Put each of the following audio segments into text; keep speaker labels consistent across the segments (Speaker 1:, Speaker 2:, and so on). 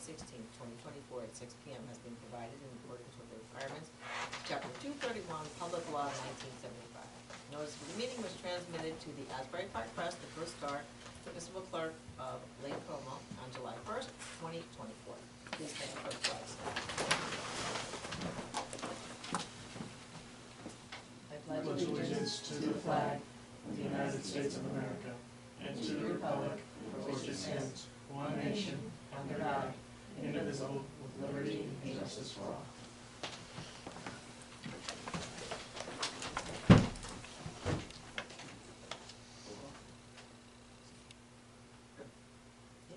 Speaker 1: 16th, 2024 at 6 p.m. has been provided in accordance with the requirements of Chapter 231, Public Law 1975. Notice of the meeting was transmitted to the Asbury Park Press, the First Star, Municipal Clerk of Lake Como on July 1st, 2024. Please stand for the flag. I
Speaker 2: pledge allegiance to the flag of the United States of America and to the republic for which it stands, one nation, under God, indivisible, with liberty and justice for all.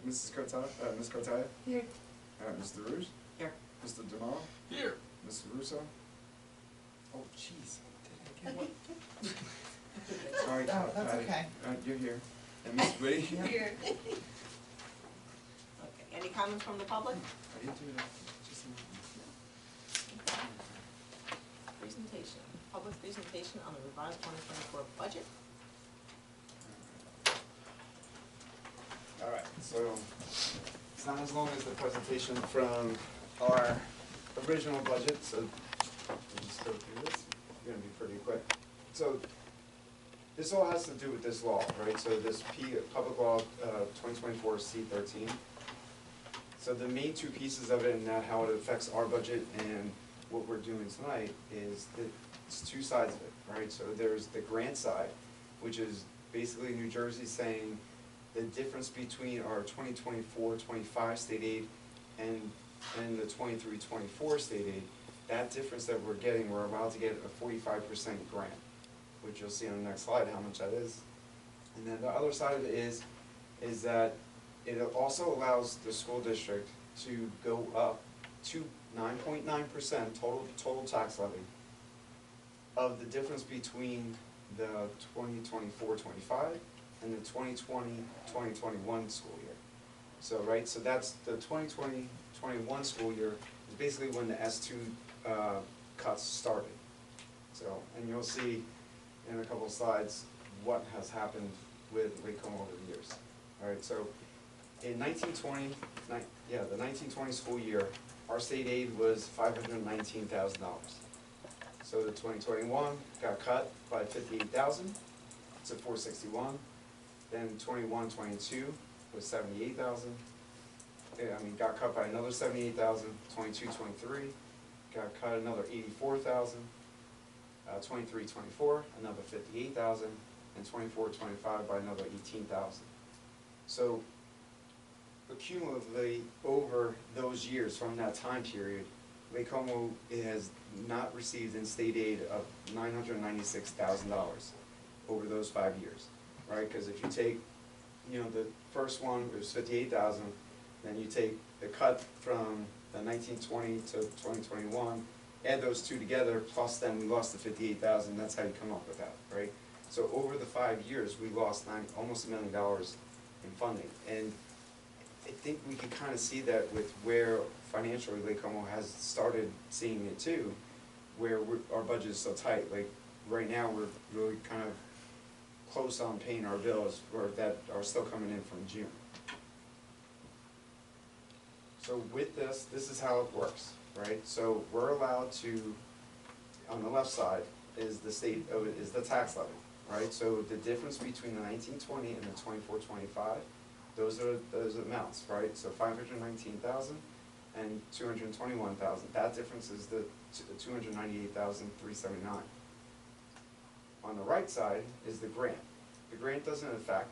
Speaker 3: Mrs. Cartaya, Ms. Cartaya?
Speaker 1: Here.
Speaker 3: Mr. Rouge?
Speaker 1: Here.
Speaker 3: Mr. DeMello?
Speaker 2: Here.
Speaker 3: Mr. Russo? Oh, jeez. Did I get one? Sorry.
Speaker 4: Oh, that's okay.
Speaker 3: You're here. And Ms. Whitty?
Speaker 1: Here. Okay, any comments from the public?
Speaker 3: I didn't do that. Just
Speaker 1: Okay. Presentation, public presentation on the revised 2024 budget.
Speaker 3: All right, so it's not as long as the presentation from our original budget, so we'll just go through this. It's gonna be pretty quick. So this all has to do with this law, right? So this Public Law 2024 C-13. So the main two pieces of it and how it affects our budget and what we're doing tonight is that it's two sides of it, right? So there's the grant side, which is basically New Jersey saying the difference between our 2024-25 state aid and the 23-24 state aid, that difference that we're getting, we're allowed to get a 45% grant, which you'll see on the next slide how much that is. And then the other side of it is that it also allows the school district to go up to 9.9% total tax levy of the difference between the 2024-25 and the 2020-2021 school year. So, right, so that's the 2020-21 school year is basically when the S2 cuts started. So, and you'll see in a couple of slides what has happened with Lake Como over the years. All right, so in the 1920 school year, our state aid was $519,000. So the 2021 got cut by $58,000 to $461,000. Then 21-22 was $78,000. Got cut by another $78,000. 22-23 got cut another $84,000. 23-24 another $58,000, and 24-25 by another $18,000. So cumulatively over those years from that time period, Lake Como has not received in state aid of $996,000 over those 5 years. Right, because if you take, the first one was $58,000, then you take the cut from the 1920 to 2021, add those two together, plus then we lost the $58,000. That's how you come up with that, right? So over the 5 years, we lost almost $1 million in funding, and I think we can kind of see that with where financially Lake Como has started seeing it too, where our budget is so tight. Like right now, we're really kind of close on paying our bills that are still coming in from June. So with this is how it works, right? So we're allowed to, on the left side is the state of it is the tax levy, right? So the difference between the 1920 and the 24-25, those are those amounts, right? So $519,000 and $221,000. That difference is the $298,379. On the right side is the grant. The grant doesn't affect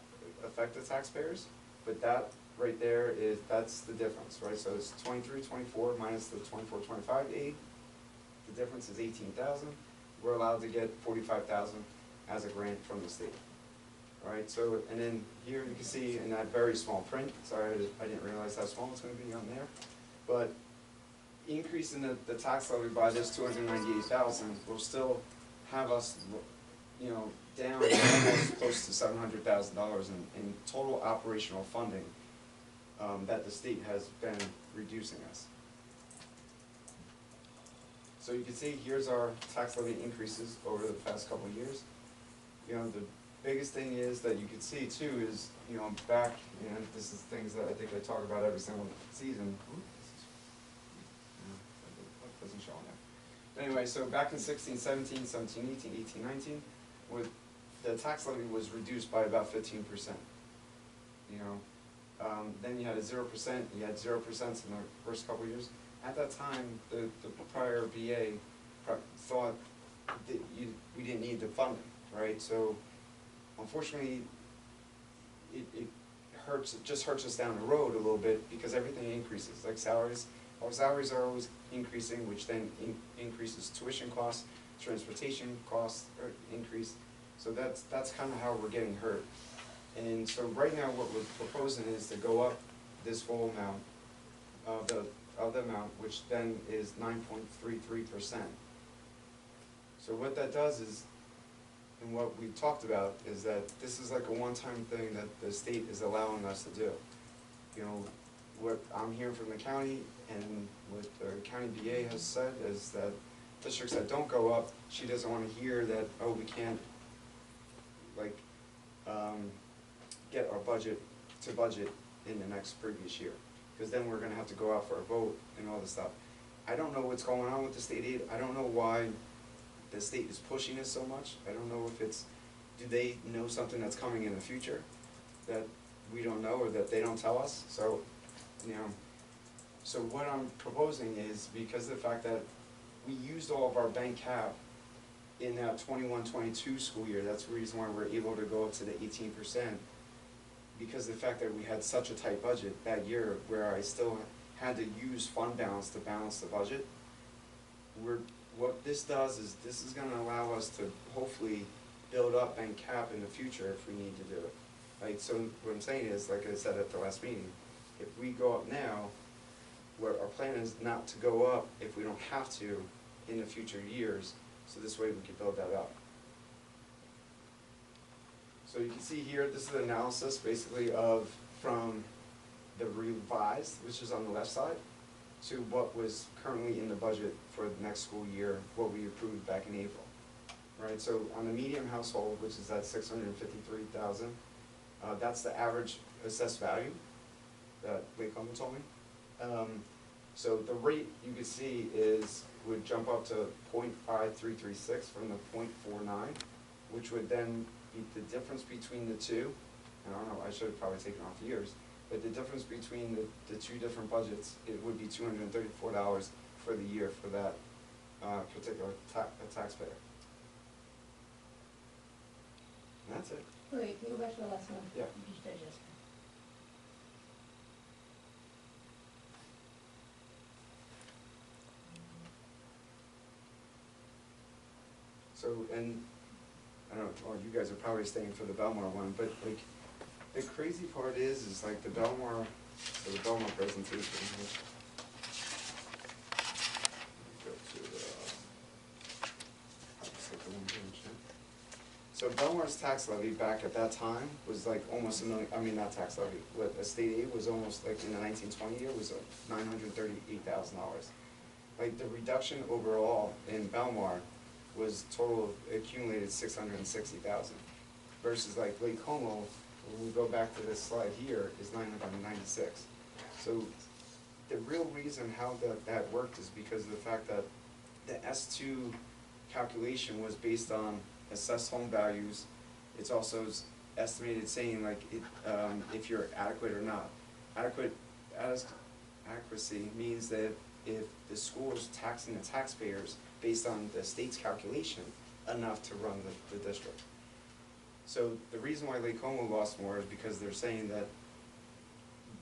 Speaker 3: the taxpayers, but that right there that's the difference, right? So it's 23-24 minus the 24-25 aid. The difference is $18,000. We're allowed to get $45,000 as a grant from the state. All right. So and then here you can see in that very small print. Sorry, I didn't realize how small it's going to be on there, but increase in the tax levy by this $298,000 will still have us, down almost close to $700,000 in total operational funding that the state has been reducing us. So you can see here's our tax levy increases over the past couple of years. The biggest thing is that you can see too is, you know, back, and this is things that I think I talk about every single season. Doesn't show on there. But anyway, so back in 16, 17, 17, 18, 18, 19, with the tax levy was reduced by about 15%. You know, then you had a 0%, you had 0% in the first couple of years. At that time, the prior BA thought that we didn't need the funding, right? So unfortunately, it hurts, it just hurts us down the road a little bit because everything increases, like salaries. Our salaries are always increasing, which then increases tuition costs, transportation costs are increased. So that's kind of how we're getting hurt. And so right now what we're proposing is to go up this full amount of the amount, which then is 9.33%. So what that does is, and what we've talked about, is that this is like a one-time thing that the state is allowing us to do. You know, what I'm hearing from the county and what the county BA has said is that districts that don't go up, she doesn't want to hear that, oh, we can't, like, get our budget to budget in the next previous year. Because then we're going to have to go out for a vote and all this stuff. I don't know what's going on with the state aid. I don't know why the state is pushing it so much. I don't know if it's, do they know something that's coming in the future that we don't know or that they don't tell us? So, you know, so what I'm proposing is, because of the fact that we used all of our bank cap in that 21-22 school year, that's the reason why we're able to go up to the 18%, because of the fact that we had such a tight budget that year where I still had to use fund balance to balance the budget. What this does is this is going to allow us to hopefully build up bank cap in the future if we need to do it. Right? So what I'm saying is, like I said at the last meeting, if we go up now, where our plan is not to go up if we don't have to in the future years, so this way we can build that up. So you can see here, this is an analysis basically of from the revised, which is on the left side, to what was currently in the budget for the next school year, what we approved back in April. Right, so on the medium household, which is at $653,000, that's the average assessed value that Lake Como told me. So the rate you can see would jump up to 0.5336 from the 0.49, which would then be the difference between the two. And I don't know, I should have probably taken off years, but the difference between the two different budgets, it would be $234 for the year for that particular taxpayer. And that's it.
Speaker 4: Wait, can you go back to the last one?
Speaker 3: Yeah.
Speaker 4: Just digest.
Speaker 3: So, and I don't know, well, you guys are probably staying for the Belmar one, but like, the crazy part is like the Belmar, so the Belmar presentation here. Go to let's hit the one page, yeah. So Belmar's tax levy back at that time was like almost $1 million, I mean not tax levy, what a state aid was almost like in the 1920 year was $938,000. Like the reduction overall in Belmar was total accumulated $660,000 versus like Lake Como, when we go back to this slide here, is $996. So the real reason how that worked is because of the fact that the S2 calculation was based on assessed home values. It's also estimated saying like if you're adequate or not. Adequacy means that if the school is taxing the taxpayers based on the state's calculation enough to run the district. So the reason why Lake Como lost more is because they're saying that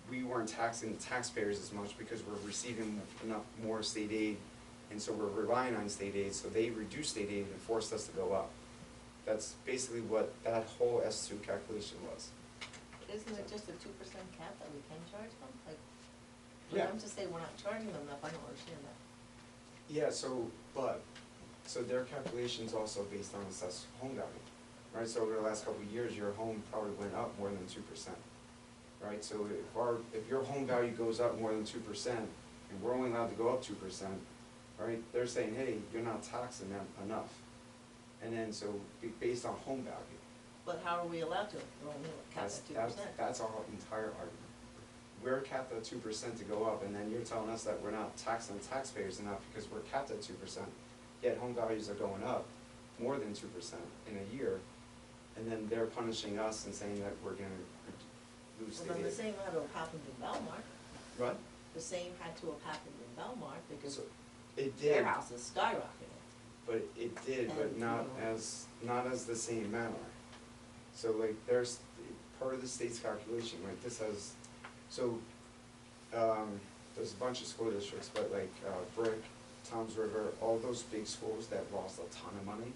Speaker 3: we weren't taxing the taxpayers as much because we're receiving enough more state aid, and so we're relying on state aid, so they reduced state aid and forced us to go up. That's basically what that whole S2 calculation was.
Speaker 1: Isn't it just a 2% cap that we can charge them? Like,
Speaker 3: Yeah.
Speaker 1: I'm just saying we're not charging them enough, I don't understand that.
Speaker 3: Yeah, so their calculation's also based on assessed home value, right? So over the last couple of years, your home probably went up more than 2%, right? So if your home value goes up more than 2%, and we're only allowed to go up 2%, right? They're saying, hey, you're not taxing them enough. And then so based on home value.
Speaker 1: But how are we allowed to? We're only capped
Speaker 3: That's,
Speaker 1: at 2%.
Speaker 3: that's our entire argument. We're capped at 2% to go up, and then you're telling us that we're not taxing taxpayers enough because we're capped at 2%. Yet home values are going up more than 2% in a year, and then they're punishing us and saying that we're gonna lose
Speaker 1: Well,
Speaker 3: state
Speaker 1: then the
Speaker 3: aid.
Speaker 1: same had to have happened in Belmar.
Speaker 3: What?
Speaker 1: The same had to have happened in Belmar because
Speaker 3: So, it
Speaker 1: their
Speaker 3: did,
Speaker 1: houses skyrocketed.
Speaker 3: but it did, but
Speaker 1: And,
Speaker 3: not
Speaker 1: you know.
Speaker 3: not as the same manner. So like, there's, part of the state's calculation, right, this has, so, there's a bunch of school districts, but like, Brick, Toms River, all those big schools that lost a ton of money,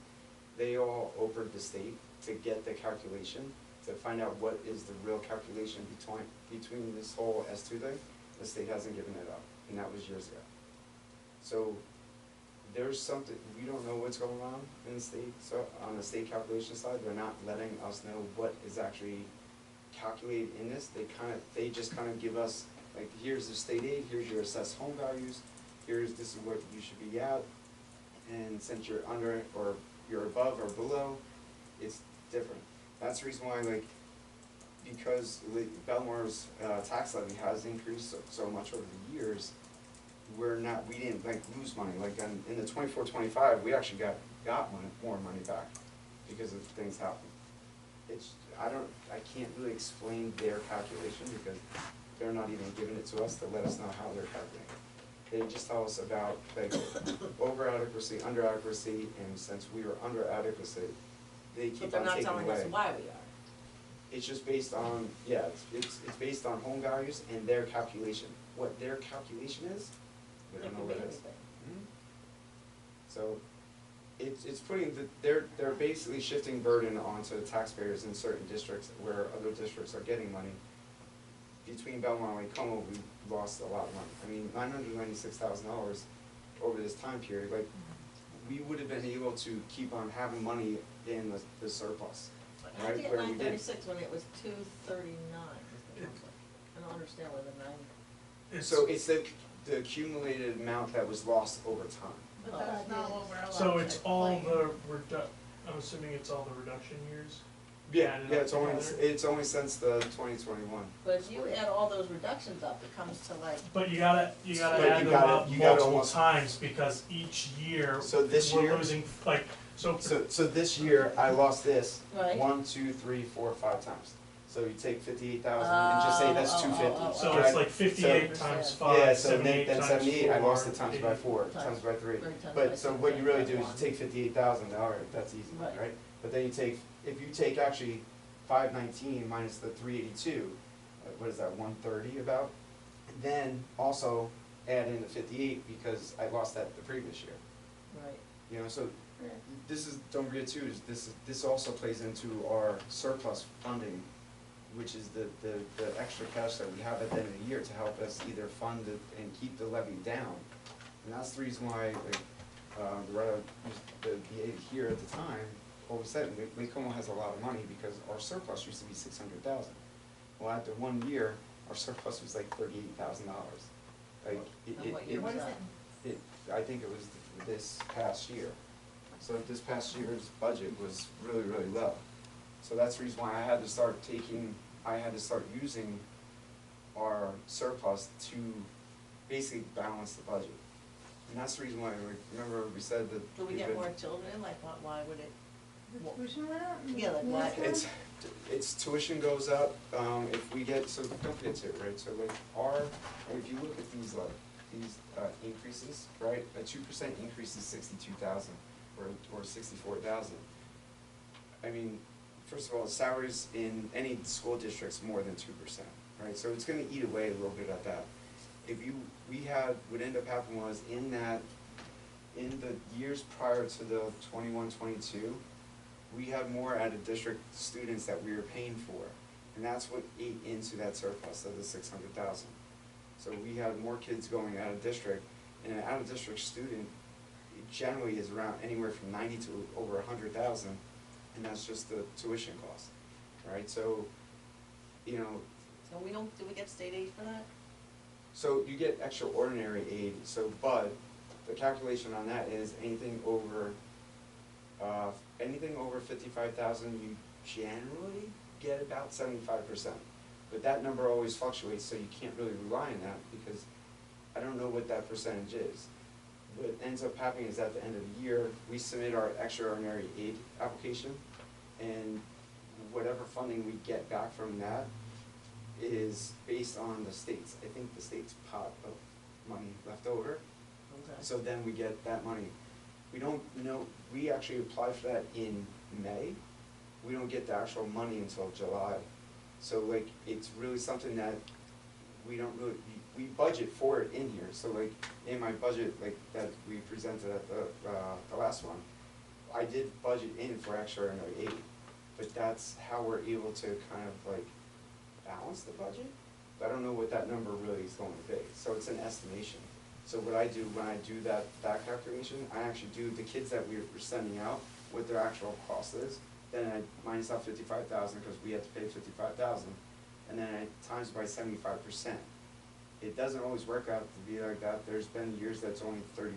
Speaker 3: they all offered the state to get the calculation, to find out what is the real calculation between this whole S2 thing. The state hasn't given it up, and that was years ago. So, there's something, we don't know what's going on in the state, so on the state calculation side, they're not letting us know what is actually calculated in this. They just kind of give us, like, here's the state aid, here's your assessed home values, this is what you should be at, and since you're under it, or you're above or below, it's different. That's the reason why, like, because Belmar's tax levy has increased so much over the years, we didn't like lose money, like in the 24-25, we actually got more money back because of things happening. I can't really explain their calculation because they're not even giving it to us to let us know how they're calculating. They just tell us about like over adequacy, under adequacy, and since we were under adequacy, they keep
Speaker 1: But
Speaker 3: on
Speaker 1: they're not
Speaker 3: taking away.
Speaker 1: telling us why we are.
Speaker 3: It's just based on, yeah, it's based on home values and their calculation. What their calculation is, we don't know what it is. Mhm. So, it's putting they're basically shifting burden onto the taxpayers in certain districts where other districts are getting money. Between Belmar and Lake Como, we lost a lot of money. I mean, $996,000 over this time period, like, we would have been able to keep on having money in the surplus.
Speaker 1: But how
Speaker 3: Right,
Speaker 1: did you
Speaker 3: where
Speaker 1: get
Speaker 3: we did.
Speaker 1: 936 when it was 239 is the number? I don't understand where the nine.
Speaker 3: So it's the accumulated amount that was lost over time.
Speaker 4: But that's not what we're allowed to
Speaker 2: So it's all
Speaker 4: claim.
Speaker 2: I'm assuming it's all the reduction years?
Speaker 3: Yeah,
Speaker 2: Added
Speaker 3: yeah,
Speaker 2: up
Speaker 3: it's
Speaker 2: together?
Speaker 3: only since the 2021.
Speaker 1: But if you add all those reductions up, it comes to like,
Speaker 2: But you gotta
Speaker 3: But
Speaker 2: add
Speaker 3: you
Speaker 2: them
Speaker 3: gotta-
Speaker 2: up
Speaker 3: you gotta
Speaker 2: multiple
Speaker 3: almost-
Speaker 2: times, because each year,
Speaker 3: So this
Speaker 2: we're
Speaker 3: year-
Speaker 2: losing, like, so
Speaker 3: this year, I lost this
Speaker 1: Right.
Speaker 3: 1, 2, 3, 4, 5 times. So you take 58,000 and just say that's
Speaker 1: Oh,
Speaker 3: 250.
Speaker 2: so
Speaker 3: right?
Speaker 2: it's like 58
Speaker 1: So-
Speaker 2: times
Speaker 3: Yeah,
Speaker 2: 5,
Speaker 3: so
Speaker 2: 78
Speaker 3: then
Speaker 2: times
Speaker 3: 78, I lost it
Speaker 2: 4,
Speaker 3: times by 4, times by 3.
Speaker 1: Right, times by
Speaker 3: But, so what you really do is you
Speaker 1: one.
Speaker 3: take 58,000, all right, that's easy,
Speaker 1: Right.
Speaker 3: right? But then if you take actually 519 minus the 382, what is that, 130 about? Then also add in the 58 because I lost that the previous year.
Speaker 1: right,
Speaker 3: You know, so this is, don't forget too, this also plays into our surplus funding, which is the extra cash that we have at the end of the year to help us either fund it and keep the levy down. And that's the reason why, like, the aid here at the time, all of a sudden, Lake Como has a lot of money because our surplus used to be 600,000. Well, after 1 year, our surplus was like $38,000. Like,
Speaker 1: And what year
Speaker 4: What
Speaker 1: was
Speaker 4: is
Speaker 1: that?
Speaker 4: it?
Speaker 3: I think it was this past year. So this past year's budget was really, really low. So that's the reason why I had to start using our surplus to basically balance the budget. And that's the reason why, remember we said that.
Speaker 1: Do we get more children, like why would it?
Speaker 4: The tuition went up?
Speaker 1: Yeah, like why-
Speaker 3: It's tuition goes up, if we get, so don't forget to, right, so like if you look at these increases, right, a 2% increase is 62,000 or 64,000. I mean, first of all, salaries in any school district's more than 2%, right, so it's gonna eat away a little bit at that. What ended up happening was in the years prior to the 21-22, we had more out-of-district students that we were paying for, and that's what ate into that surplus of the 600,000. So we had more kids going out of district, and an out-of-district student generally is around anywhere from 90 to over 100,000, and that's just the tuition cost, right? So, you know,
Speaker 1: So do we get state aid for that?
Speaker 3: so you get extraordinary aid, but the calculation on that is anything over 55,000, you generally get about 75%. But that number always fluctuates, so you can't really rely on that, because I don't know what that percentage is. What ends up happening is at the end of the year, we submit our extraordinary aid application, and whatever funding we get back from that is based on the state's, I think the state's pot of money left over.
Speaker 1: Okay.
Speaker 3: So then we get that money. We don't know, we actually apply for that in May. We don't get the actual money until July. So like, it's really something that we don't really, we budget for it in here. So like, in my budget, like, that we presented at the last one, I did budget in for extraordinary aid, but that's how we're able to kind of like balance the budget. But I don't know what that number really is going to be, so it's an estimation. So what I do when I do that calculation, I actually do the kids that we're sending out, what their actual cost is, then I minus out 55,000, because we have to pay 55,000, and then I times by 75%. It doesn't always work out to be like that. There's been years that's only 30%,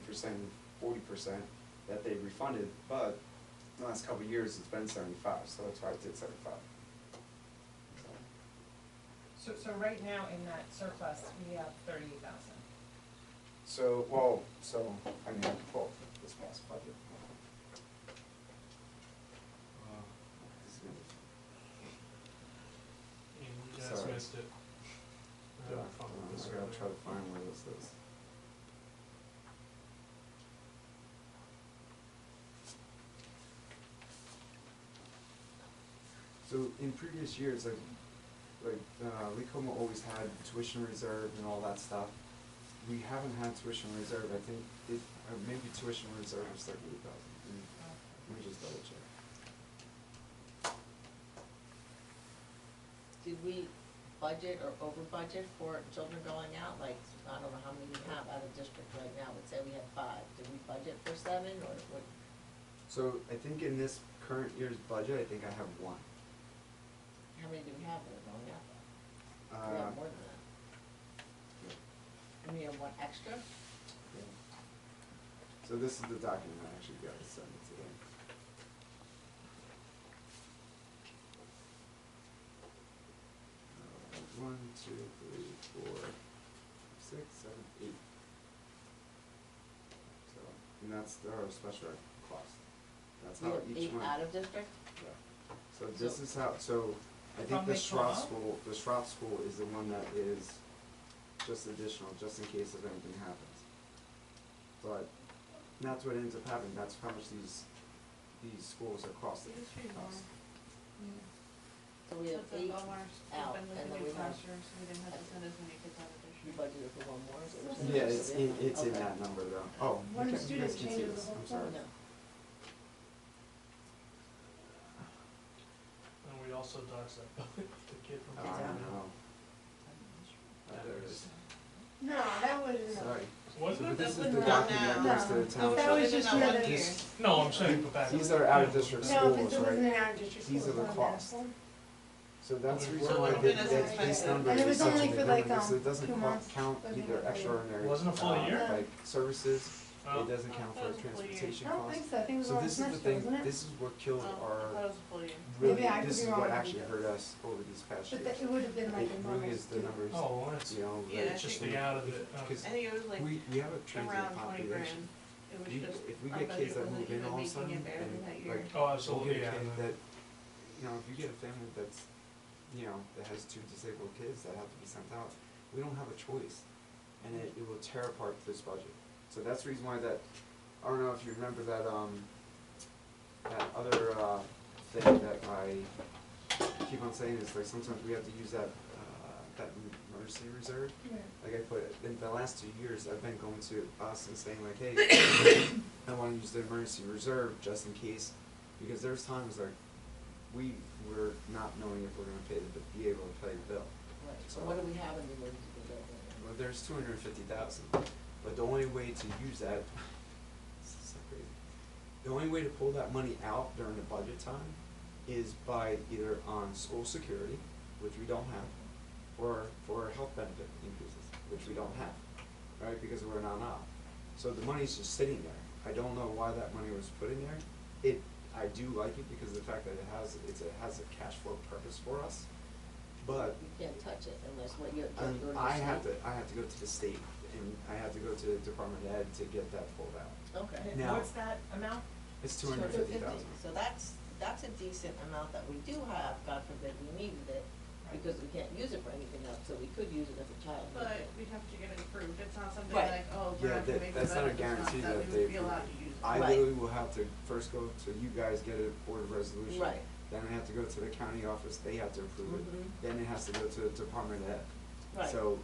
Speaker 3: 40% that they refunded, but the last couple of years it's been 75, so that's why I did 75.
Speaker 4: So right now in that surplus, we have 38,000.
Speaker 3: So, well, so, I mean, I can pull this past budget. This is gonna be-
Speaker 2: And you guys
Speaker 3: Sorry.
Speaker 2: missed it.
Speaker 3: Yeah,
Speaker 2: Having fun with this
Speaker 3: I gotta
Speaker 2: earlier.
Speaker 3: try to find where this is. So in previous years, like Lacoma always had tuition reserve and all that stuff. We haven't had tuition reserve. I think maybe tuition reserve is 38,000. Let me just double check.
Speaker 1: Did we budget or over budget for children going out? Like, I don't know how many we have out of district right now, let's say we had 5. Did we budget for 7 or what?
Speaker 3: So I think in this current year's budget, I think I have 1.
Speaker 1: How many do we have that are going out? We have more than that. And we have 1 extra?
Speaker 3: Yeah. So this is the document I actually got to send today. One, two, three, 4, 6, 7, 8. So, and that's our special ed cost. That's
Speaker 1: We
Speaker 3: how
Speaker 1: have
Speaker 3: each
Speaker 1: 8
Speaker 3: one.
Speaker 1: out of district?
Speaker 3: Yeah. So this
Speaker 1: So-
Speaker 3: is how, so I think
Speaker 4: From
Speaker 3: the Schroff
Speaker 4: Lacoma?
Speaker 3: school is the one that is just additional, just in case if anything happens. But that's what ends up happening, that's how much these schools are costing us.
Speaker 1: So we have 8 out, and then we have,
Speaker 4: we didn't have to send as many kids out of
Speaker 1: you
Speaker 4: district.
Speaker 1: budgeted for 1 more? Is that what you're
Speaker 3: Yeah,
Speaker 1: saying?
Speaker 3: it's in
Speaker 1: Okay.
Speaker 3: that number though. Oh,
Speaker 5: One
Speaker 3: you
Speaker 5: student
Speaker 3: guys can see
Speaker 5: changes
Speaker 3: this,
Speaker 5: the whole
Speaker 3: I'm sorry.
Speaker 1: No.
Speaker 2: And we also dodged that bullet, the kid from.
Speaker 3: Oh, I don't know. Oh, there it is.
Speaker 5: No, that wasn't.
Speaker 3: Sorry.
Speaker 2: Wasn't
Speaker 3: But
Speaker 2: it?
Speaker 3: this is
Speaker 4: wasn't
Speaker 3: the
Speaker 4: that
Speaker 3: document
Speaker 5: now.
Speaker 3: that goes to the town.
Speaker 5: That was just
Speaker 4: Not
Speaker 5: another.
Speaker 3: This-
Speaker 2: No, I'm saying, but back.
Speaker 3: These are out of district
Speaker 5: No,
Speaker 3: schools,
Speaker 5: because it wasn't
Speaker 3: right?
Speaker 5: an out of district school.
Speaker 3: These are the
Speaker 5: it was on
Speaker 3: costs.
Speaker 5: Madison.
Speaker 3: So that's the
Speaker 2: So
Speaker 3: reason
Speaker 2: it
Speaker 3: why
Speaker 2: would've
Speaker 3: this
Speaker 2: been as
Speaker 3: number
Speaker 5: expensive. And it
Speaker 3: is
Speaker 5: was
Speaker 3: such a
Speaker 5: only
Speaker 3: big
Speaker 5: for
Speaker 3: number,
Speaker 5: like,
Speaker 3: because it doesn't
Speaker 5: 2 months.
Speaker 3: count
Speaker 5: Wasn't
Speaker 3: either
Speaker 5: it for-
Speaker 3: extraordinary,
Speaker 2: Wasn't it a full year?
Speaker 3: like services,
Speaker 2: Oh.
Speaker 3: it doesn't count for
Speaker 4: That was a full year.
Speaker 3: transportation
Speaker 5: I don't
Speaker 3: costs.
Speaker 5: think so, I think it was
Speaker 3: So
Speaker 5: one
Speaker 3: this is the
Speaker 5: semester,
Speaker 3: thing,
Speaker 5: wasn't it?
Speaker 3: this is what killed
Speaker 4: Oh,
Speaker 3: our,
Speaker 4: that was a full year.
Speaker 3: really,
Speaker 5: Maybe I could
Speaker 3: this
Speaker 5: be
Speaker 3: is
Speaker 5: wrong,
Speaker 3: what
Speaker 5: I
Speaker 3: actually
Speaker 5: could
Speaker 3: hurt us over these past
Speaker 5: But
Speaker 3: years.
Speaker 5: it would have been like a
Speaker 3: It
Speaker 5: normal
Speaker 3: really is the
Speaker 5: student.
Speaker 3: numbers,
Speaker 2: Oh, well, it's,
Speaker 3: you know,
Speaker 4: Yeah,
Speaker 3: like,
Speaker 2: it's just the out of it.
Speaker 3: because
Speaker 4: I think it was like
Speaker 3: we have a transient
Speaker 4: around 20
Speaker 3: population.
Speaker 4: grand. It was
Speaker 3: We,
Speaker 4: just,
Speaker 3: if we
Speaker 4: our
Speaker 3: get kids
Speaker 4: budget
Speaker 3: that
Speaker 4: wasn't
Speaker 3: move in
Speaker 4: even
Speaker 3: all of a
Speaker 4: making
Speaker 3: sudden,
Speaker 4: it barely that
Speaker 3: and
Speaker 4: year.
Speaker 3: like,
Speaker 2: Oh,
Speaker 3: we'll
Speaker 2: absolutely,
Speaker 3: get a
Speaker 2: yeah.
Speaker 3: kid that, you know, if you get a family that's, you know, that has 2 disabled kids that have to be sent out, we don't have a choice, and it will tear apart this budget. So that's the reason why that, I don't know if you remember that, that other, thing that I keep on saying is like sometimes we have to use that, that emergency reserve.
Speaker 5: Yeah.
Speaker 3: Like I put, in the last 2 years, I've been going to us and saying like, hey, I wanna use the emergency reserve just in case, because there's times like, we were not knowing if we're gonna be able to pay the bill.
Speaker 1: Right, so what do we have in the emergency reserve right now?
Speaker 3: Well, there's 250,000, but the only way to use that, this is so crazy. The only way to pull that money out during the budget time is by either on school security, which we don't have, or for health benefit increases, which we don't have, right, because we're not op. So the money's just sitting there. I don't know why that money was put in there. It I do like it because of the fact that it has a cash flow purpose for us, but
Speaker 1: You can't touch it unless what you're.
Speaker 3: I have to go to the state, and I have to go to the Department of Ed to get that pulled out.
Speaker 1: Okay.
Speaker 4: And
Speaker 3: Now-
Speaker 4: what's that amount?
Speaker 3: It's 250,000.
Speaker 1: So that's a decent amount that we do have, God forbid we needed it, because we can't use it for anything else, so we could use it as a child.
Speaker 6: But we'd have to get it approved, it's not something
Speaker 1: Right.
Speaker 6: like, oh,
Speaker 3: Yeah,
Speaker 6: we're not
Speaker 3: that's not a guarantee that
Speaker 6: we
Speaker 3: they.
Speaker 6: would be allowed to use it.
Speaker 3: I
Speaker 1: Right.
Speaker 3: literally will have to first go to you guys, get a board of resolution.
Speaker 1: Right.
Speaker 3: Then I have to go to the county office, they have to approve it.
Speaker 1: Mhm.
Speaker 3: Then it has to go to the Department of Ed.
Speaker 1: Right.
Speaker 3: So,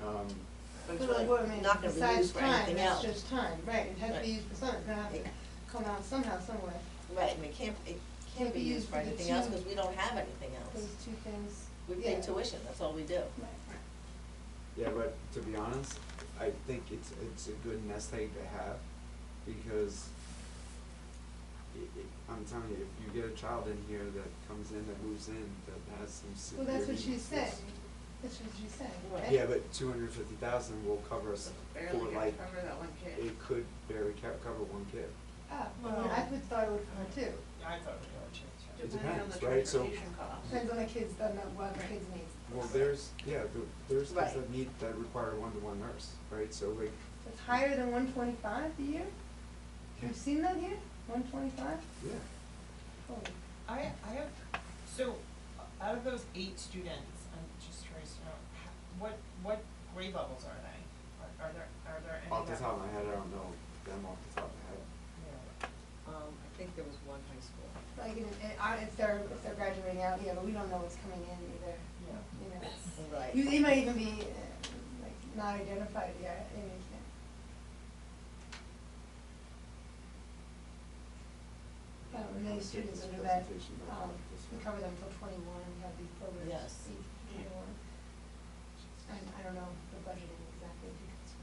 Speaker 1: But it's
Speaker 5: But like, what, I mean,
Speaker 1: not gonna be
Speaker 5: besides
Speaker 1: used for
Speaker 5: time,
Speaker 1: anything
Speaker 5: that's
Speaker 1: else.
Speaker 5: just time, right, it has to
Speaker 1: Right.
Speaker 5: be used for something, it's gonna have to come out somehow, somewhere.
Speaker 1: Right, and it can't be used for
Speaker 5: the
Speaker 1: anything else,
Speaker 5: two-
Speaker 1: because we don't have anything
Speaker 5: Those
Speaker 1: else.
Speaker 5: two things.
Speaker 1: We pay
Speaker 5: yeah.
Speaker 1: tuition, that's all we do.
Speaker 5: Right.
Speaker 3: yeah, but to be honest, I think it's a good nest egg to have, because I'm telling you, if you get a child in here that comes in, that moves in, that has some severe
Speaker 5: Well, that's what
Speaker 3: needs,
Speaker 5: she's saying,
Speaker 3: it's-
Speaker 5: that's what she's saying,
Speaker 1: Right.
Speaker 5: right?
Speaker 3: Yeah, but 250,000 will cover us
Speaker 6: Barely
Speaker 3: for
Speaker 6: gonna
Speaker 3: like,
Speaker 6: cover that one kid.
Speaker 3: it could barely cover one kid.
Speaker 5: Ah, well, I would thought it would for her too,
Speaker 4: I thought we were changing.
Speaker 3: It
Speaker 6: Depending on the
Speaker 3: depends, right? So-
Speaker 6: transportation costs.
Speaker 5: depends on the kids, what the kids need.
Speaker 3: Well, there's kids
Speaker 1: Right.
Speaker 3: that require a one-to-one nurse, right? So like,
Speaker 5: It's higher than 125 a year?
Speaker 3: Yeah.
Speaker 5: You've seen that here, 125?
Speaker 3: yeah,
Speaker 5: Holy.
Speaker 4: I have, so, out of those 8 students, I'm just curious to know, what grade levels are they? Are there any?
Speaker 3: off the
Speaker 4: that-
Speaker 3: top of my head, I don't know them off the top of my head.
Speaker 4: Yeah.
Speaker 1: I think there was one high school.
Speaker 5: Like, if they're graduating out, yeah, but we don't know what's coming in either,
Speaker 4: Yeah.
Speaker 5: you know, it's.
Speaker 1: Right.
Speaker 5: They might even be, like, not identified yet, I mean, I don't know, many students under that, we cover them till 21, we have these programs.
Speaker 1: Yes.
Speaker 5: each 21. And I don't know the budgeting exactly because.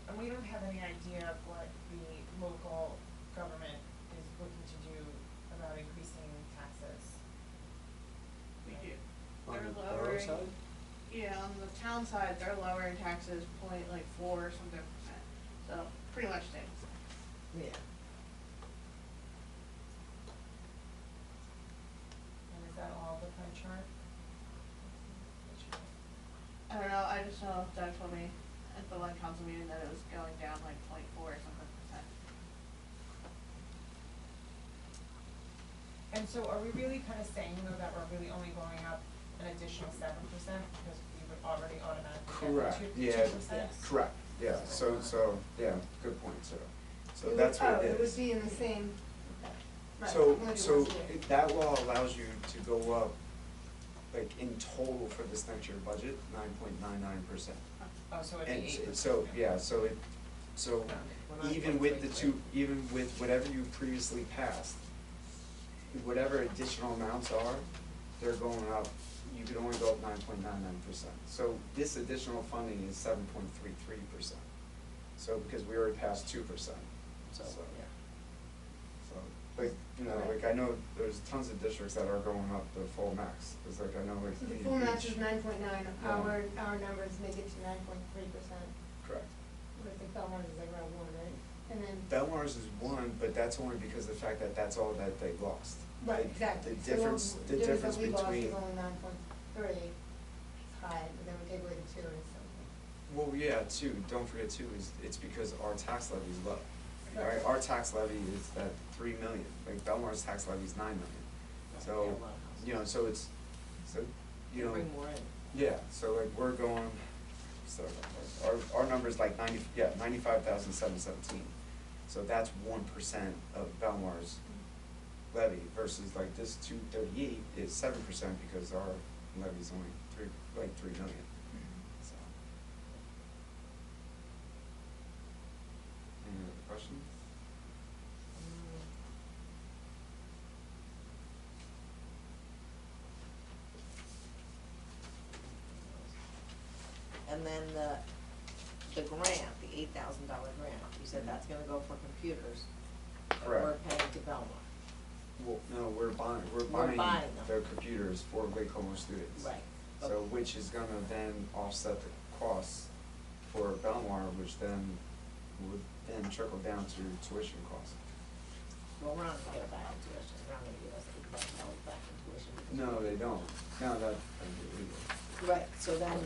Speaker 4: And we don't have any idea of what the local government is looking to do about increasing taxes.
Speaker 6: We do.
Speaker 3: On
Speaker 6: They're
Speaker 3: the borough
Speaker 6: lowering,
Speaker 3: side?
Speaker 6: yeah, on the town side, they're lowering taxes 4 or something percent, so pretty much things.
Speaker 1: Yeah.
Speaker 4: And is that all the pie chart?
Speaker 6: I don't know, I just know Doug told me at the one council meeting that it was going down 0.4 or something percent.
Speaker 4: And so are we really kind of saying though that we're really only going up an additional 7% because we would already automatically
Speaker 3: Correct,
Speaker 4: get
Speaker 3: yeah,
Speaker 4: 2%?
Speaker 3: correct, yeah, so, yeah, good point, so
Speaker 5: It would-
Speaker 3: that's what it is.
Speaker 5: It would be in the same, right.
Speaker 3: So,
Speaker 5: only
Speaker 3: so
Speaker 5: once a year.
Speaker 3: that law allows you to go up, like, in total for this next year budget, 9.99%.
Speaker 4: Oh, so it'd
Speaker 3: And
Speaker 4: be 8%.
Speaker 3: so, yeah, so
Speaker 1: We're not
Speaker 3: even with the
Speaker 1: 0.33.
Speaker 3: even with whatever you previously passed, whatever additional amounts are, they're going up, you could only go up 9.99%. So this additional funding is 7.33%. So, because we already passed 2%.
Speaker 1: So,
Speaker 3: So-
Speaker 1: yeah.
Speaker 3: So, like, like I know there's tons of districts that are going up the full max, cause like I know like.
Speaker 5: So the
Speaker 3: Union
Speaker 5: full match
Speaker 3: Beach-
Speaker 5: is 9.9,
Speaker 3: Yeah.
Speaker 5: our numbers make it to 9.3%,
Speaker 3: Correct.
Speaker 5: but I think Belmont is like around 1, right? And then.
Speaker 3: Belmar's is 1, but that's only because of the fact that that's all that they lost.
Speaker 5: Right,
Speaker 3: The-
Speaker 5: exactly.
Speaker 3: The difference
Speaker 5: that we lost
Speaker 3: between,
Speaker 5: is only 9.3, it's high, but then we take away the 2 and it's something.
Speaker 3: well, yeah, too, don't forget too, is it's because our tax levy is low.
Speaker 5: Right.
Speaker 3: Right, our tax levy is at 3 million, like Belmar's tax levy is 9 million.
Speaker 1: Yeah, a
Speaker 3: So,
Speaker 1: lot of houses.
Speaker 3: you know, so it's, so, you know.
Speaker 1: Bring more in.
Speaker 3: Yeah, so like we're going, so our number's like 95,717. So that's 1% of Belmar's levy versus like this 238 is 7% because our levy's only 3 million. So. Any other questions?
Speaker 1: And then the the grant, the $8,000 grant, you said that's gonna go for computers. that
Speaker 3: Correct.
Speaker 1: We're paying to Belmar.
Speaker 3: Well, no, we're buying
Speaker 1: buying them.
Speaker 3: the computers for Lake Como students.
Speaker 1: Right.
Speaker 3: So, which is gonna then offset the costs for Belmar, which then would then trickle down to tuition costs.
Speaker 1: Well, we're not gonna get it back in tuition, they're not gonna give us $8,000 back in tuition.
Speaker 3: No, they don't. No, that'd be illegal.
Speaker 1: Right, so then,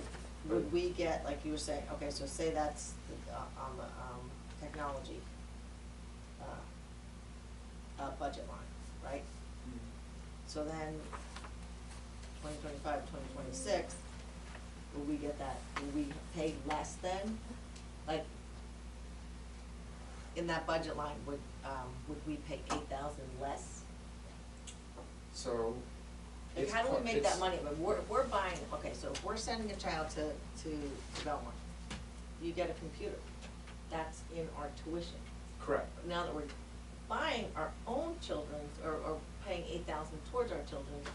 Speaker 1: would we get, like you were saying, okay, so say that's on the, technology, budget line, right? So then, 2025, 2026, will we get that, will we pay less then? Like, in that budget line, would we pay 8,000 less?
Speaker 3: So.
Speaker 1: Like,
Speaker 3: it's
Speaker 1: how do we
Speaker 3: part-
Speaker 1: make that
Speaker 3: it's-
Speaker 1: money? But we're buying, okay, so if we're sending a child to Belmont, you get a computer, that's in our tuition.
Speaker 3: Correct.
Speaker 1: Now that we're buying our own children's, or paying 8,000 towards our children's